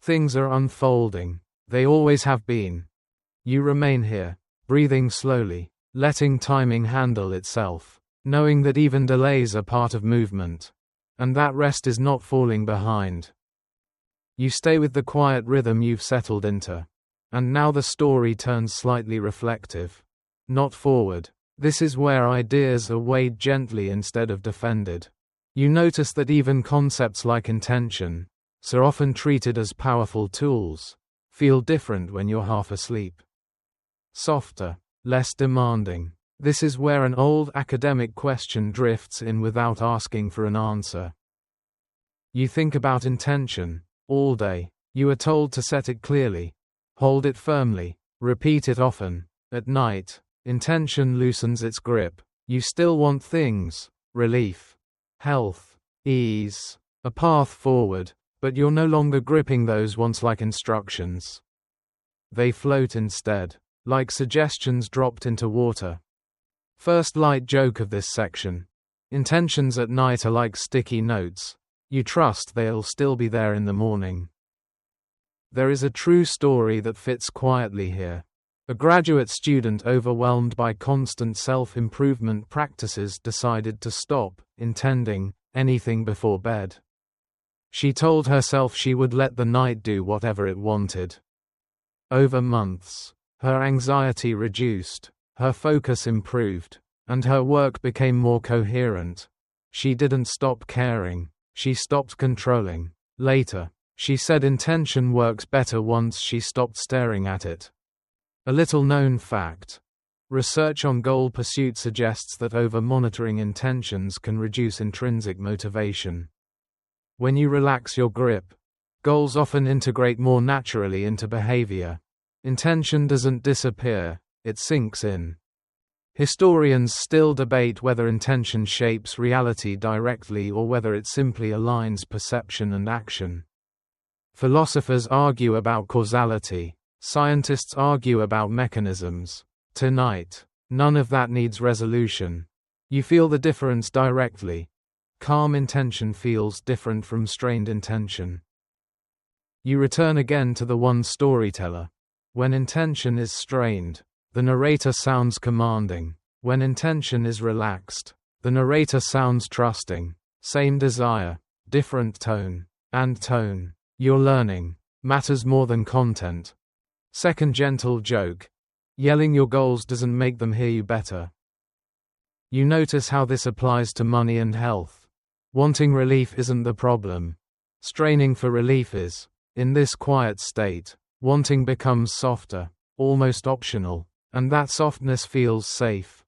Things are unfolding. They always have been. You remain here, breathing slowly, letting timing handle itself, knowing that even delays are part of movement, and that rest is not falling behind. You stay with the quiet rhythm you've settled into. And now the story turns slightly reflective. Not forward. This is where ideas are weighed gently instead of defended. You notice that even concepts like intention, so often treated as powerful tools, feel different when you're half asleep. Softer, less demanding. This is where an old academic question drifts in without asking for an answer. You think about intention all day. You are told to set it clearly, hold it firmly, repeat it often. At night, intention loosens its grip. You still want things, relief, health, ease, a path forward, but you're no longer gripping those once like instructions. They float instead, like suggestions dropped into water. First light joke of this section. Intentions at night are like sticky notes. You trust they'll still be there in the morning. There is a true story that fits quietly here. A graduate student overwhelmed by constant self-improvement practices decided to stop intending anything before bed. She told herself she would let the night do whatever it wanted. Over months, her anxiety reduced, her focus improved, and her work became more coherent. She didn't stop caring, she stopped controlling. Later, she said intention works better once she stopped staring at it. A little-known fact. Research on goal pursuit suggests that over-monitoring intentions can reduce intrinsic motivation. When you relax your grip, goals often integrate more naturally into behavior. Intention doesn't disappear, it sinks in. Historians still debate whether intention shapes reality directly or whether it simply aligns perception and action. Philosophers argue about causality. Scientists argue about mechanisms. Tonight, none of that needs resolution. You feel the difference directly. Calm intention feels different from strained intention. You return again to the one storyteller. When intention is strained, the narrator sounds commanding. When intention is relaxed, the narrator sounds trusting. Same desire, different tone. And tone, you're learning, matters more than content. Second gentle joke. Yelling your goals doesn't make them hear you better. You notice how this applies to money and health. Wanting relief isn't the problem. Straining for relief is, in this quiet state, wanting becomes softer, almost optional, and that softness feels safe.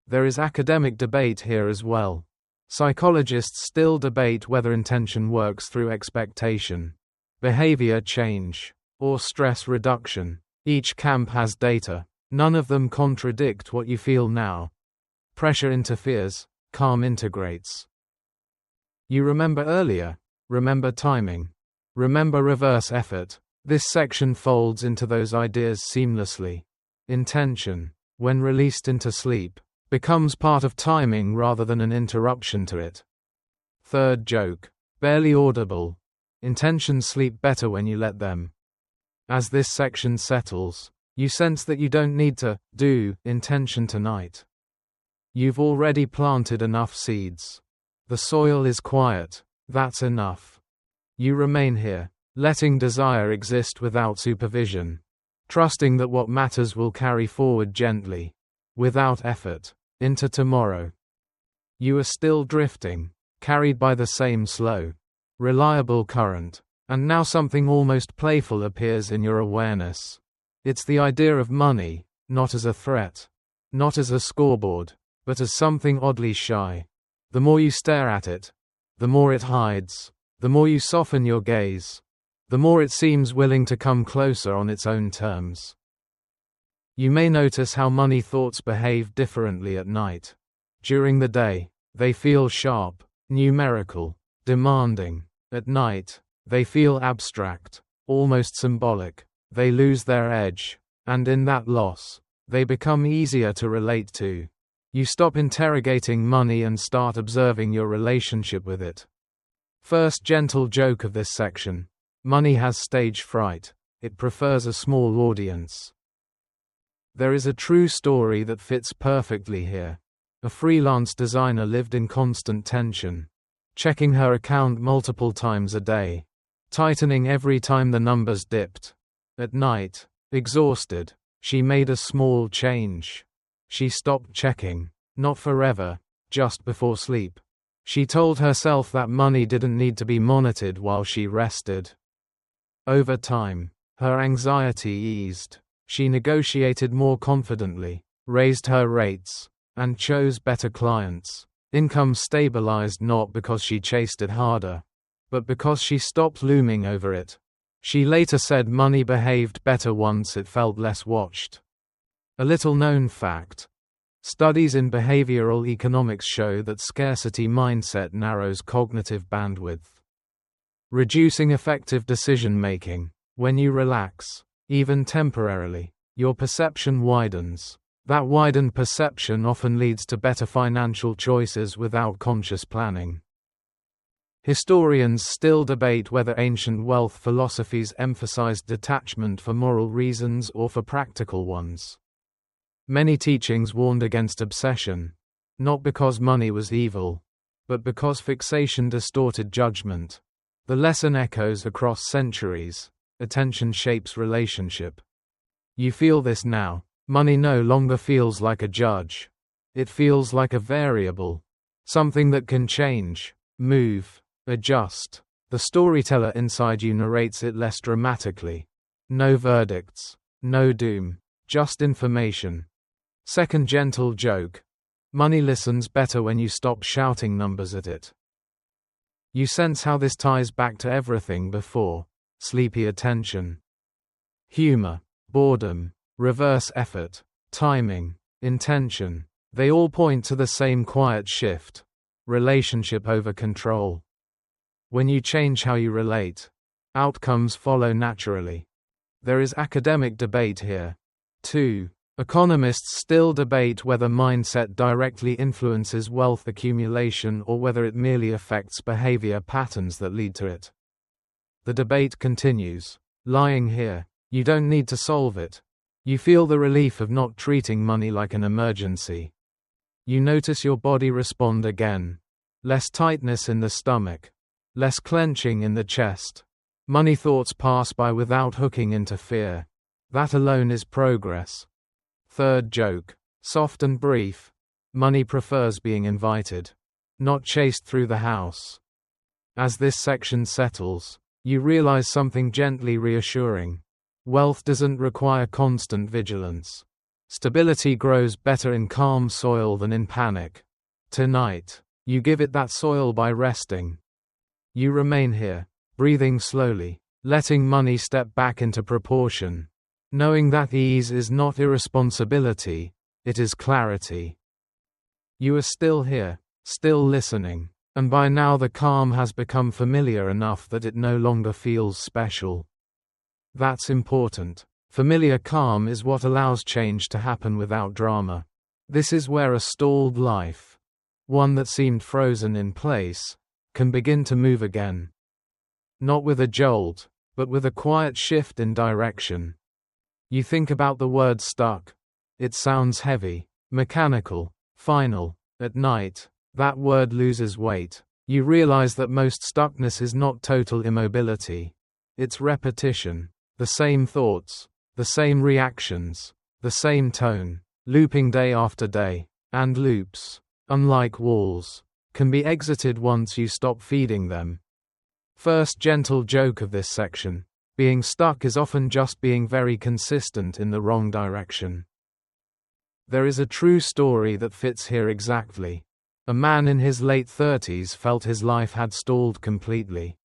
There is academic debate here as well. Psychologists still debate whether intention works through expectation, behavior change, or stress reduction. Each camp has data. None of them contradict what you feel now. Pressure interferes, calm integrates. You remember earlier, remember timing, remember reverse effort. This section folds into those ideas seamlessly. Intention, when released into sleep, becomes part of timing rather than an interruption to it. Third joke, barely audible. Intentions sleep better when you let them. As this section settles, you sense that you don't need to do intention tonight. You've already planted enough seeds. The soil is quiet, that's enough. You remain here, letting desire exist without supervision, trusting that what matters will carry forward gently, without effort, into tomorrow. You are still drifting, carried by the same slow, reliable current, and now something almost playful appears in your awareness. It's the idea of money, not as a threat, not as a scoreboard, but as something oddly shy. The more you stare at it, the more it hides, the more you soften your gaze, the more it seems willing to come closer on its own terms. You may notice how money thoughts behave differently at night. During the day, they feel sharp, numerical, demanding. At night, they feel abstract, almost symbolic. They lose their edge, and in that loss, they become easier to relate to. You stop interrogating money and start observing your relationship with it. First gentle joke of this section. Money has stage fright. It prefers a small audience. There is a true story that fits perfectly here. A freelance designer lived in constant tension, checking her account multiple times a day, tightening every time the numbers dipped. At night, exhausted, she made a small change. She stopped checking, not forever, just before sleep. She told herself that money didn't need to be monitored while she rested. Over time, her anxiety eased. She negotiated more confidently, raised her rates, and chose better clients. Income stabilized not because she chased it harder, but because she stopped looming over it. She later said money behaved better once it felt less watched. A little-known fact. Studies in behavioral economics show that scarcity mindset narrows cognitive bandwidth, reducing effective decision-making. When you relax, even temporarily, your perception widens. That widened perception often leads to better financial choices without conscious planning. Historians still debate whether ancient wealth philosophies emphasized detachment for moral reasons or for practical ones. Many teachings warned against obsession, not because money was evil, but because fixation distorted judgment. The lesson echoes across centuries. Attention shapes relationship. You feel this now. Money no longer feels like a judge. It feels like a variable, something that can change, move, adjust. The storyteller inside you narrates it less dramatically. No verdicts, no doom, just information. Second gentle joke. Money listens better when you stop shouting numbers at it. You sense how this ties back to everything before. Sleepy attention, humor, boredom, reverse effort, timing, intention. They all point to the same quiet shift. Relationship over control. When you change how you relate, outcomes follow naturally. There is academic debate here, too. Economists still debate whether mindset directly influences wealth accumulation or whether it merely affects behavior patterns that lead to it. The debate continues. Lying here, you don't need to solve it. You feel the relief of not treating money like an emergency. You notice your body respond again. Less tightness in the stomach. Less clenching in the chest. Money thoughts pass by without hooking into fear. That alone is progress. Third joke. Soft and brief. Money prefers being invited, not chased through the house. As this section settles, you realize something gently reassuring. Wealth doesn't require constant vigilance. Stability grows better in calm soil than in panic. Tonight, you give it that soil by resting. You remain here, breathing slowly, letting money step back into proportion, knowing that ease is not irresponsibility, it is clarity. You are still here, still listening, and by now the calm has become familiar enough that it no longer feels special. That's important. Familiar calm is what allows change to happen without drama. This is where a stalled life, one that seemed frozen in place, can begin to move again. Not with a jolt, but with a quiet shift in direction. You think about the word stuck. It sounds heavy, mechanical, final. At night, that word loses weight. You realize that most stuckness is not total immobility. It's repetition. The same thoughts, the same reactions, the same tone, looping day after day. And loops, unlike walls, can be exited once you stop feeding them. First gentle joke of this section: being stuck is often just being very consistent in the wrong direction. There is a true story that fits here exactly. A man in his late 30s felt his life had stalled completely.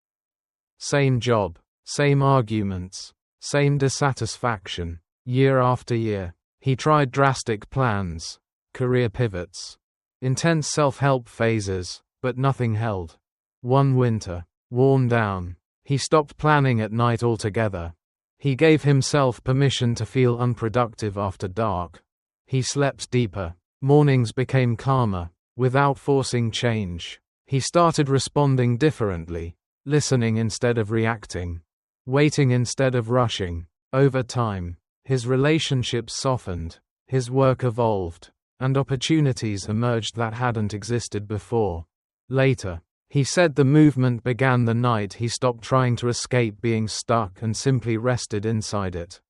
Same job, same arguments, same dissatisfaction. Year after year, he tried drastic plans, career pivots, intense self-help phases, but nothing held. One winter, worn down, he stopped planning at night altogether. He gave himself permission to feel unproductive after dark. He slept deeper. Mornings became calmer. Without forcing change, he started responding differently, listening instead of reacting, waiting instead of rushing. Over time, his relationships softened, his work evolved, and opportunities emerged that hadn't existed before. Later, he said the movement began the night he stopped trying to escape being stuck and simply rested inside it.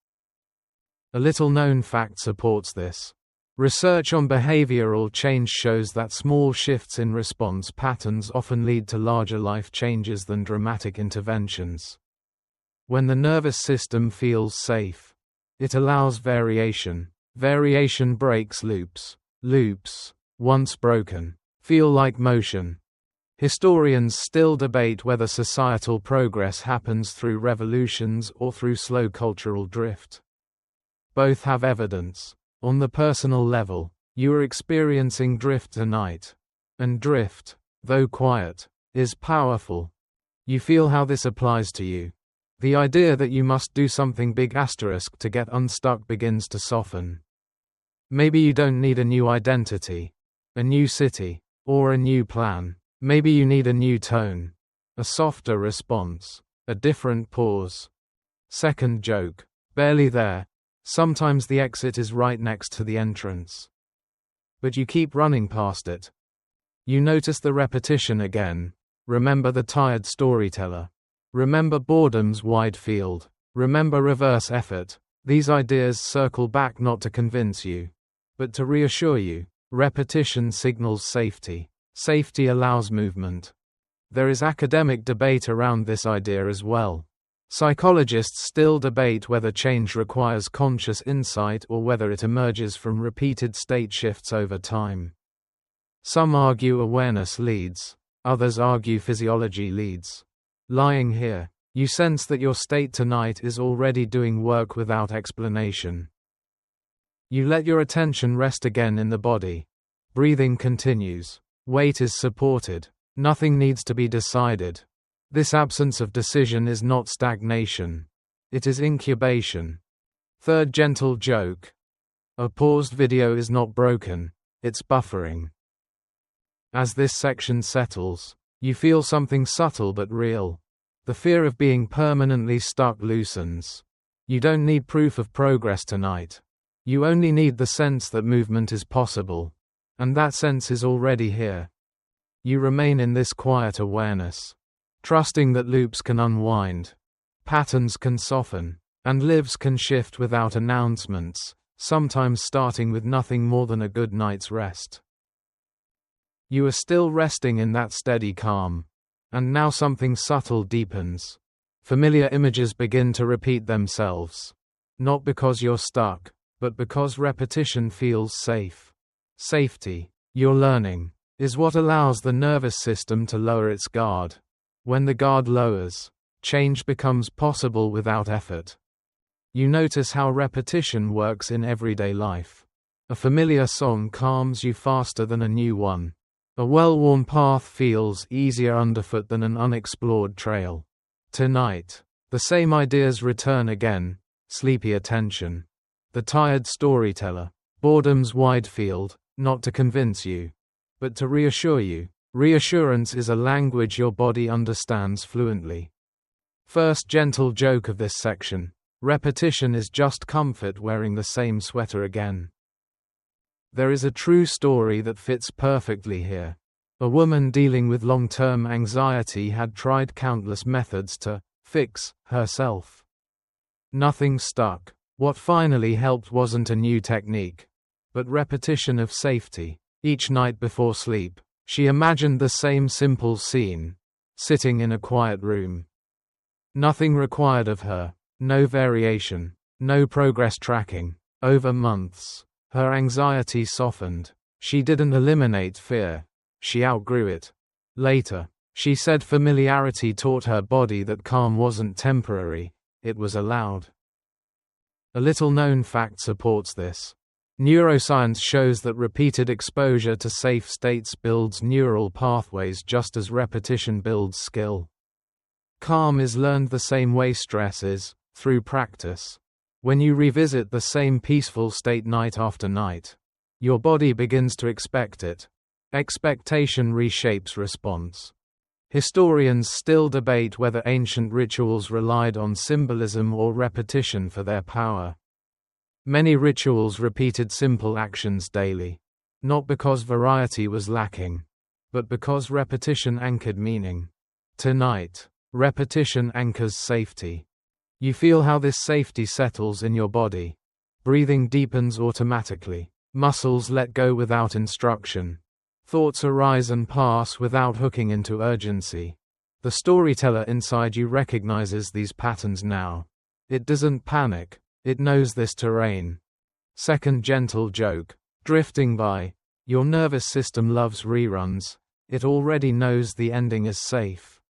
A little-known fact supports this. Research on behavioral change shows that small shifts in response patterns often lead to larger life changes than dramatic interventions. When the nervous system feels safe, it allows variation. Variation breaks loops. Loops, once broken, feel like motion. Historians still debate whether societal progress happens through revolutions or through slow cultural drift. Both have evidence. On the personal level, you are experiencing drift tonight. And drift, though quiet, is powerful. You feel how this applies to you. The idea that you must do something big to get unstuck begins to soften. Maybe you don't need a new identity, a new city, or a new plan. Maybe you need a new tone, a softer response, a different pause. Second joke: barely there. Sometimes the exit is right next to the entrance. But you keep running past it. You notice the repetition again. Remember the tired storyteller. Remember boredom's wide field. Remember reverse effort. These ideas circle back not to convince you, but to reassure you. Repetition signals safety. Safety allows movement. There is academic debate around this idea as well. Psychologists still debate whether change requires conscious insight or whether it emerges from repeated state shifts over time. Some argue awareness leads, others argue physiology leads. Lying here, you sense that your state tonight is already doing work without explanation. You let your attention rest again in the body. Breathing continues. Weight is supported. Nothing needs to be decided. This absence of decision is not stagnation. It is incubation. Third gentle joke: a paused video is not broken, it's buffering. As this section settles, you feel something subtle but real. The fear of being permanently stuck loosens. You don't need proof of progress tonight. You only need the sense that movement is possible. And that sense is already here. You remain in this quiet awareness, trusting that loops can unwind, patterns can soften, and lives can shift without announcements, sometimes starting with nothing more than a good night's rest. You are still resting in that steady calm. And now something subtle deepens. Familiar images begin to repeat themselves. Not because you're stuck, but because repetition feels safe. Safety, you're learning, is what allows the nervous system to lower its guard. When the guard lowers, change becomes possible without effort. You notice how repetition works in everyday life. A familiar song calms you faster than a new one. A well-worn path feels easier underfoot than an unexplored trail. Tonight, the same ideas return again: sleepy attention, the tired storyteller, boredom's wide field, not to convince you, but to reassure you. Reassurance is a language your body understands fluently. First gentle joke of this section: repetition is just comfort wearing the same sweater again. There is a true story that fits perfectly here. A woman dealing with long-term anxiety had tried countless methods to fix herself. Nothing stuck. What finally helped wasn't a new technique, but repetition of safety. Each night before sleep, she imagined the same simple scene, sitting in a quiet room. Nothing required of her, no variation, no progress tracking. Over months, her anxiety softened. She didn't eliminate fear. She outgrew it. Later, she said familiarity taught her body that calm wasn't temporary, it was allowed. A little-known fact supports this. Neuroscience shows that repeated exposure to safe states builds neural pathways just as repetition builds skill. Calm is learned the same way stress is, through practice. When you revisit the same peaceful state night after night, your body begins to expect it. Expectation reshapes response. Historians still debate whether ancient rituals relied on symbolism or repetition for their power. Many rituals repeated simple actions daily, not because variety was lacking, but because repetition anchored meaning. Tonight, repetition anchors safety. You feel how this safety settles in your body. Breathing deepens automatically. Muscles let go without instruction. Thoughts arise and pass without hooking into urgency. The storyteller inside you recognizes these patterns now. It doesn't panic, it knows this terrain. Second gentle joke. Drifting by. Your nervous system loves reruns. It already knows the ending is safe.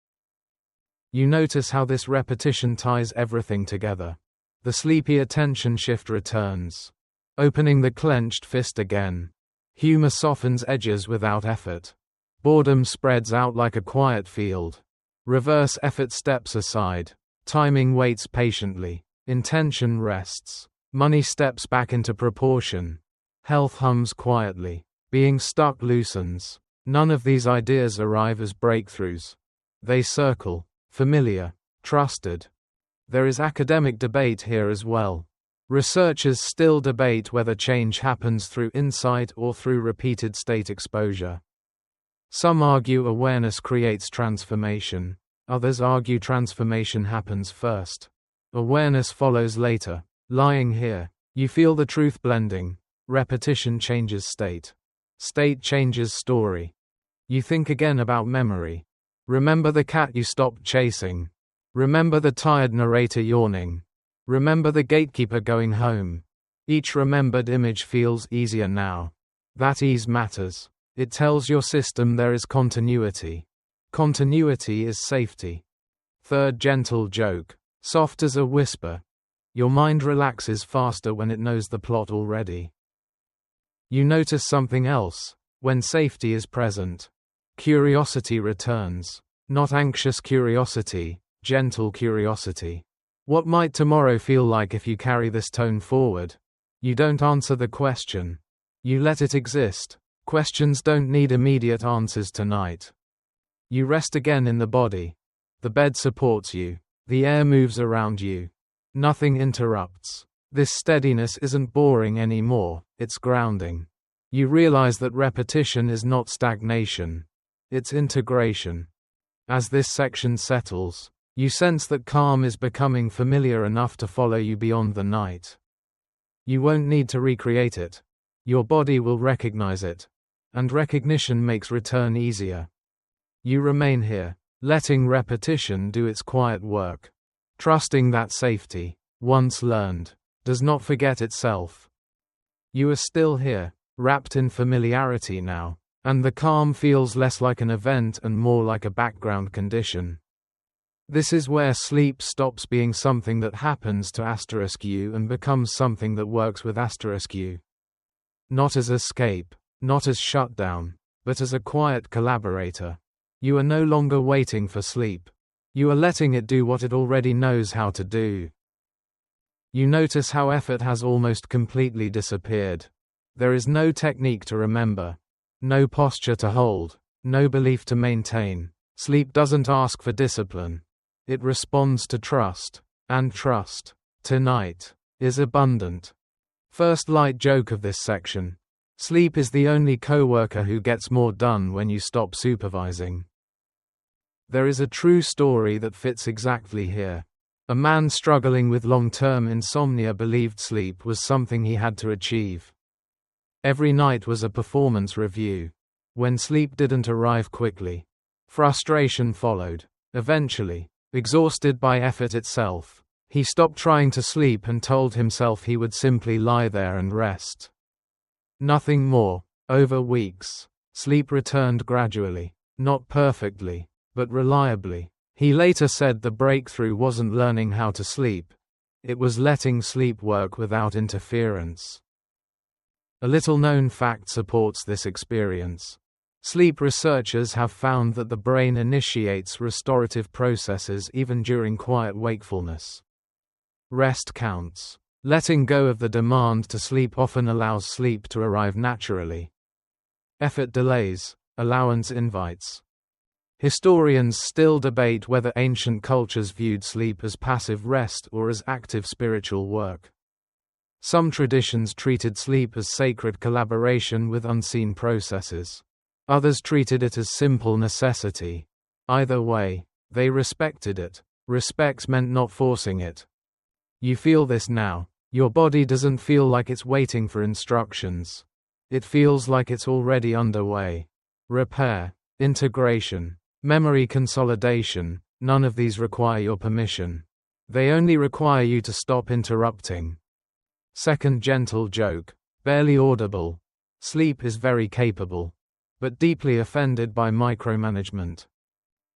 You notice how this repetition ties everything together. The sleepy attention shift returns. Opening the clenched fist again. Humor softens edges without effort. Boredom spreads out like a quiet field. Reverse effort steps aside. Timing waits patiently. Intention rests. Money steps back into proportion. Health hums quietly. Being stuck loosens. None of these ideas arrive as breakthroughs. They circle. Familiar. Trusted. There is academic debate here as well. Researchers still debate whether change happens through insight or through repeated state exposure. Some argue awareness creates transformation. Others argue transformation happens first. Awareness follows later. Lying here, you feel the truth blending. Repetition changes state. State changes story. You think again about memory. Remember the cat you stopped chasing. Remember the tired narrator yawning. Remember the gatekeeper going home. Each remembered image feels easier now. That ease matters. It tells your system there is continuity. Continuity is safety. Third gentle joke. Soft as a whisper. Your mind relaxes faster when it knows the plot already. You notice something else. When safety is present, curiosity returns. Not anxious curiosity, gentle curiosity. What might tomorrow feel like if you carry this tone forward? You don't answer the question. You let it exist. Questions don't need immediate answers tonight. You rest again in the body. The bed supports you. The air moves around you. Nothing interrupts. This steadiness isn't boring anymore, it's grounding. You realize that repetition is not stagnation. It's integration. As this section settles, you sense that calm is becoming familiar enough to follow you beyond the night. You won't need to recreate it. Your body will recognize it. And recognition makes return easier. You remain here, letting repetition do its quiet work, trusting that safety, once learned, does not forget itself. You are still here, wrapped in familiarity now, and the calm feels less like an event and more like a background condition. This is where sleep stops being something that happens to *u and becomes something that works with *u. Not as escape, not as shutdown, but as a quiet collaborator. You are no longer waiting for sleep. You are letting it do what it already knows how to do. You notice how effort has almost completely disappeared. There is no technique to remember, no posture to hold, no belief to maintain. Sleep doesn't ask for discipline. It responds to trust, and trust, tonight, is abundant. First light joke of this section. Sleep is the only coworker who gets more done when you stop supervising. There is a true story that fits exactly here. A man struggling with long-term insomnia believed sleep was something he had to achieve. Every night was a performance review. When sleep didn't arrive quickly, frustration followed. Eventually, exhausted by effort itself, he stopped trying to sleep and told himself he would simply lie there and rest. Nothing more. Over weeks, sleep returned gradually, not perfectly, but reliably. He later said the breakthrough wasn't learning how to sleep. It was letting sleep work without interference. A little-known fact supports this experience. Sleep researchers have found that the brain initiates restorative processes even during quiet wakefulness. Rest counts. Letting go of the demand to sleep often allows sleep to arrive naturally. Effort delays, allowance invites. Historians still debate whether ancient cultures viewed sleep as passive rest or as active spiritual work. Some traditions treated sleep as sacred collaboration with unseen processes. Others treated it as simple necessity. Either way, they respected it. Respect meant not forcing it. You feel this now. Your body doesn't feel like it's waiting for instructions. It feels like it's already underway. Repair, integration, memory consolidation, none of these require your permission. They only require you to stop interrupting. Second gentle joke, barely audible. Sleep is very capable, but deeply offended by micromanagement.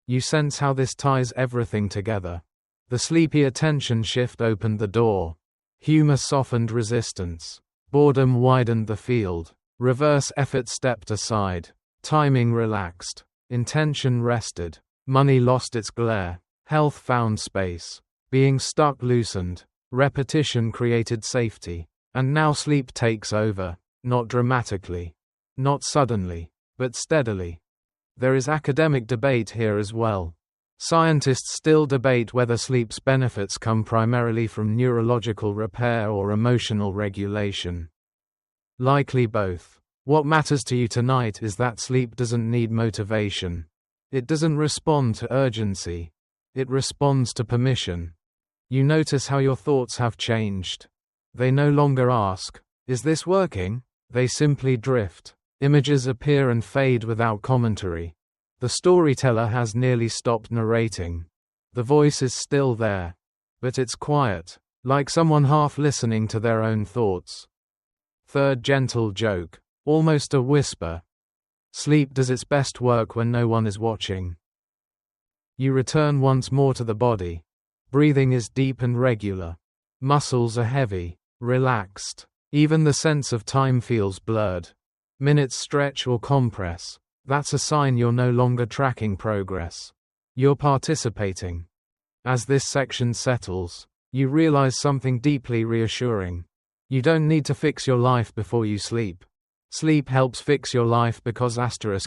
You sense how this ties everything together. The sleepy attention shift opened the door. Humor softened resistance. Boredom widened the field. Reverse effort stepped aside. Timing relaxed. Intention rested. Money lost its glare. Health found space. Being stuck loosened. Repetition created safety. And now sleep takes over, not dramatically, not suddenly, but steadily. There is academic debate here as well. Scientists still debate whether sleep's benefits come primarily from neurological repair or emotional regulation. Likely both. What matters to you tonight is that sleep doesn't need motivation. It doesn't respond to urgency. It responds to permission. You notice how your thoughts have changed. They no longer ask, "Is this working?" They simply drift. Images appear and fade without commentary. The storyteller has nearly stopped narrating. The voice is still there, but it's quiet, like someone half listening to their own thoughts. Third gentle joke, almost a whisper. Sleep does its best work when no one is watching. You return once more to the body. Breathing is deep and regular. Muscles are heavy, relaxed. Even the sense of time feels blurred. Minutes stretch or compress. That's a sign you're no longer tracking progress. You're participating. As this section settles, you realize something deeply reassuring. You don't need to fix your life before you sleep. Sleep helps fix your life because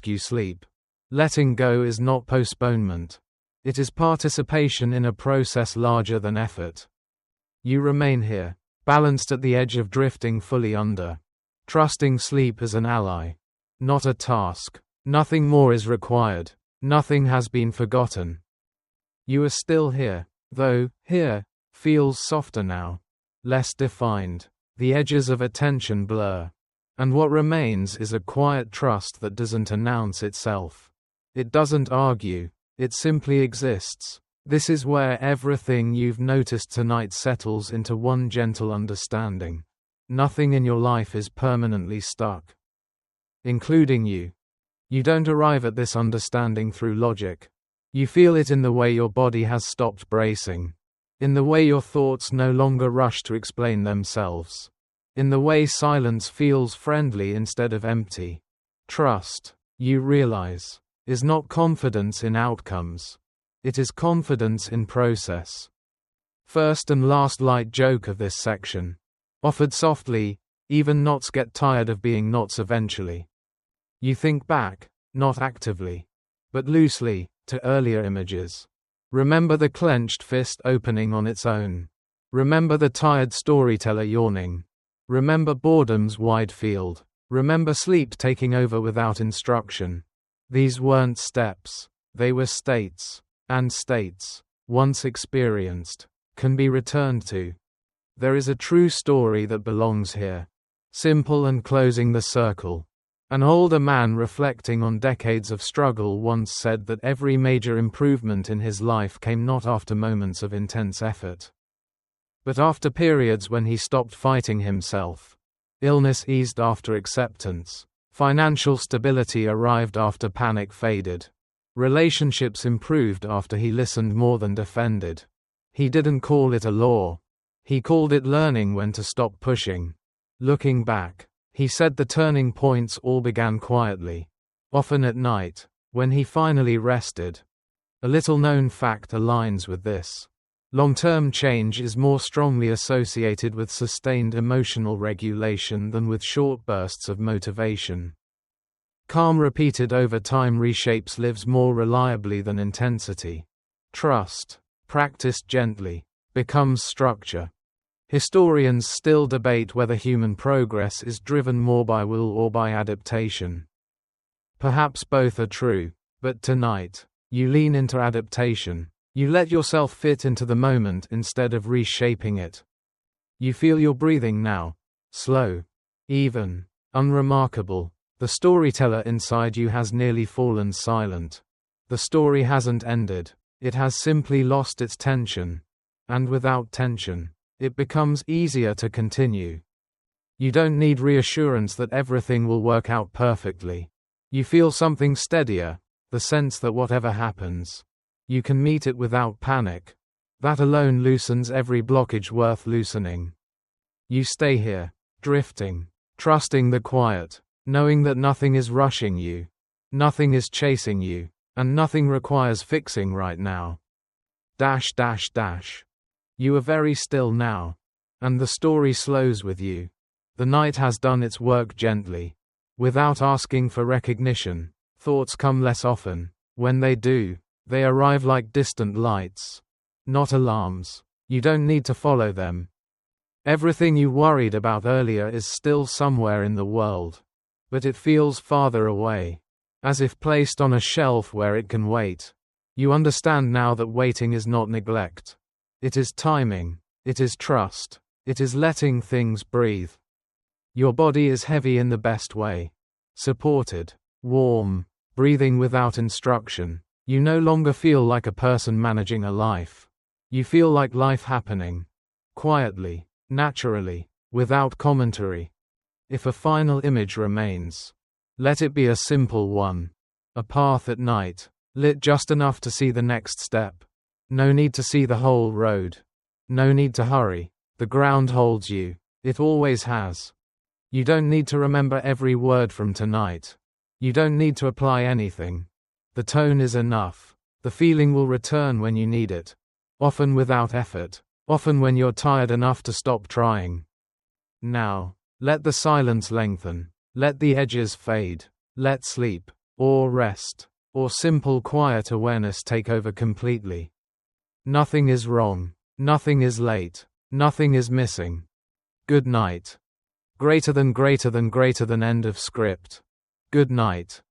you sleep. Letting go is not postponement. It is participation in a process larger than effort. You remain here, balanced at the edge of drifting fully under. Trusting sleep as an ally, not a task. Nothing more is required. Nothing has been forgotten. You are still here, though here feels softer now, less defined. The edges of attention blur. And what remains is a quiet trust that doesn't announce itself. It doesn't argue. It simply exists. This is where everything you've noticed tonight settles into one gentle understanding. Nothing in your life is permanently stuck, including you. You don't arrive at this understanding through logic. You feel it in the way your body has stopped bracing, in the way your thoughts no longer rush to explain themselves, in the way silence feels friendly instead of empty. Trust, you realize, is not confidence in outcomes. It is confidence in process. First and last light joke of this section. Offered softly, even knots get tired of being knots eventually. You think back, not actively, but loosely, to earlier images. Remember the clenched fist opening on its own. Remember the tired storyteller yawning. Remember boredom's wide field. Remember sleep taking over without instruction. These weren't steps, they were states. And states, once experienced, can be returned to. There is a true story that belongs here. Simple and closing the circle. An older man reflecting on decades of struggle once said that every major improvement in his life came not after moments of intense effort, but after periods when he stopped fighting himself. Illness eased after acceptance. Financial stability arrived after panic faded. Relationships improved after he listened more than defended. He didn't call it a law. He called it learning when to stop pushing. Looking back, he said the turning points all began quietly, often at night, when he finally rested. A little-known fact aligns with this. Long-term change is more strongly associated with sustained emotional regulation than with short bursts of motivation. Calm repeated over time reshapes lives more reliably than intensity. Trust, practiced gently, becomes structure. Historians still debate whether human progress is driven more by will or by adaptation. Perhaps both are true, but tonight, you lean into adaptation. You let yourself fit into the moment instead of reshaping it. You feel your breathing now, slow, even, unremarkable. The storyteller inside you has nearly fallen silent. The story hasn't ended, it has simply lost its tension. And without tension, it becomes easier to continue. You don't need reassurance that everything will work out perfectly. You feel something steadier, the sense that whatever happens, you can meet it without panic. That alone loosens every blockage worth loosening. You stay here, drifting, trusting the quiet, knowing that nothing is rushing you, nothing is chasing you, and nothing requires fixing right now. You are very still now, and the story slows with you. The night has done its work gently. Without asking for recognition, thoughts come less often. When they do, they arrive like distant lights, not alarms. You don't need to follow them. Everything you worried about earlier is still somewhere in the world, but it feels farther away, as if placed on a shelf where it can wait. You understand now that waiting is not neglect. It is timing, it is trust, it is letting things breathe. Your body is heavy in the best way. Supported, warm, breathing without instruction. You no longer feel like a person managing a life. You feel like life happening. Quietly, naturally, without commentary. If a final image remains, let it be a simple one. A path at night, lit just enough to see the next step. No need to see the whole road. No need to hurry. The ground holds you. It always has. You don't need to remember every word from tonight. You don't need to apply anything. The tone is enough. The feeling will return when you need it. Often without effort. Often when you're tired enough to stop trying. Now, let the silence lengthen. Let the edges fade. Let sleep, or rest, or simple quiet awareness take over completely. Nothing is wrong. Nothing is late. Nothing is missing. Good night. Greater than end of script. Good night.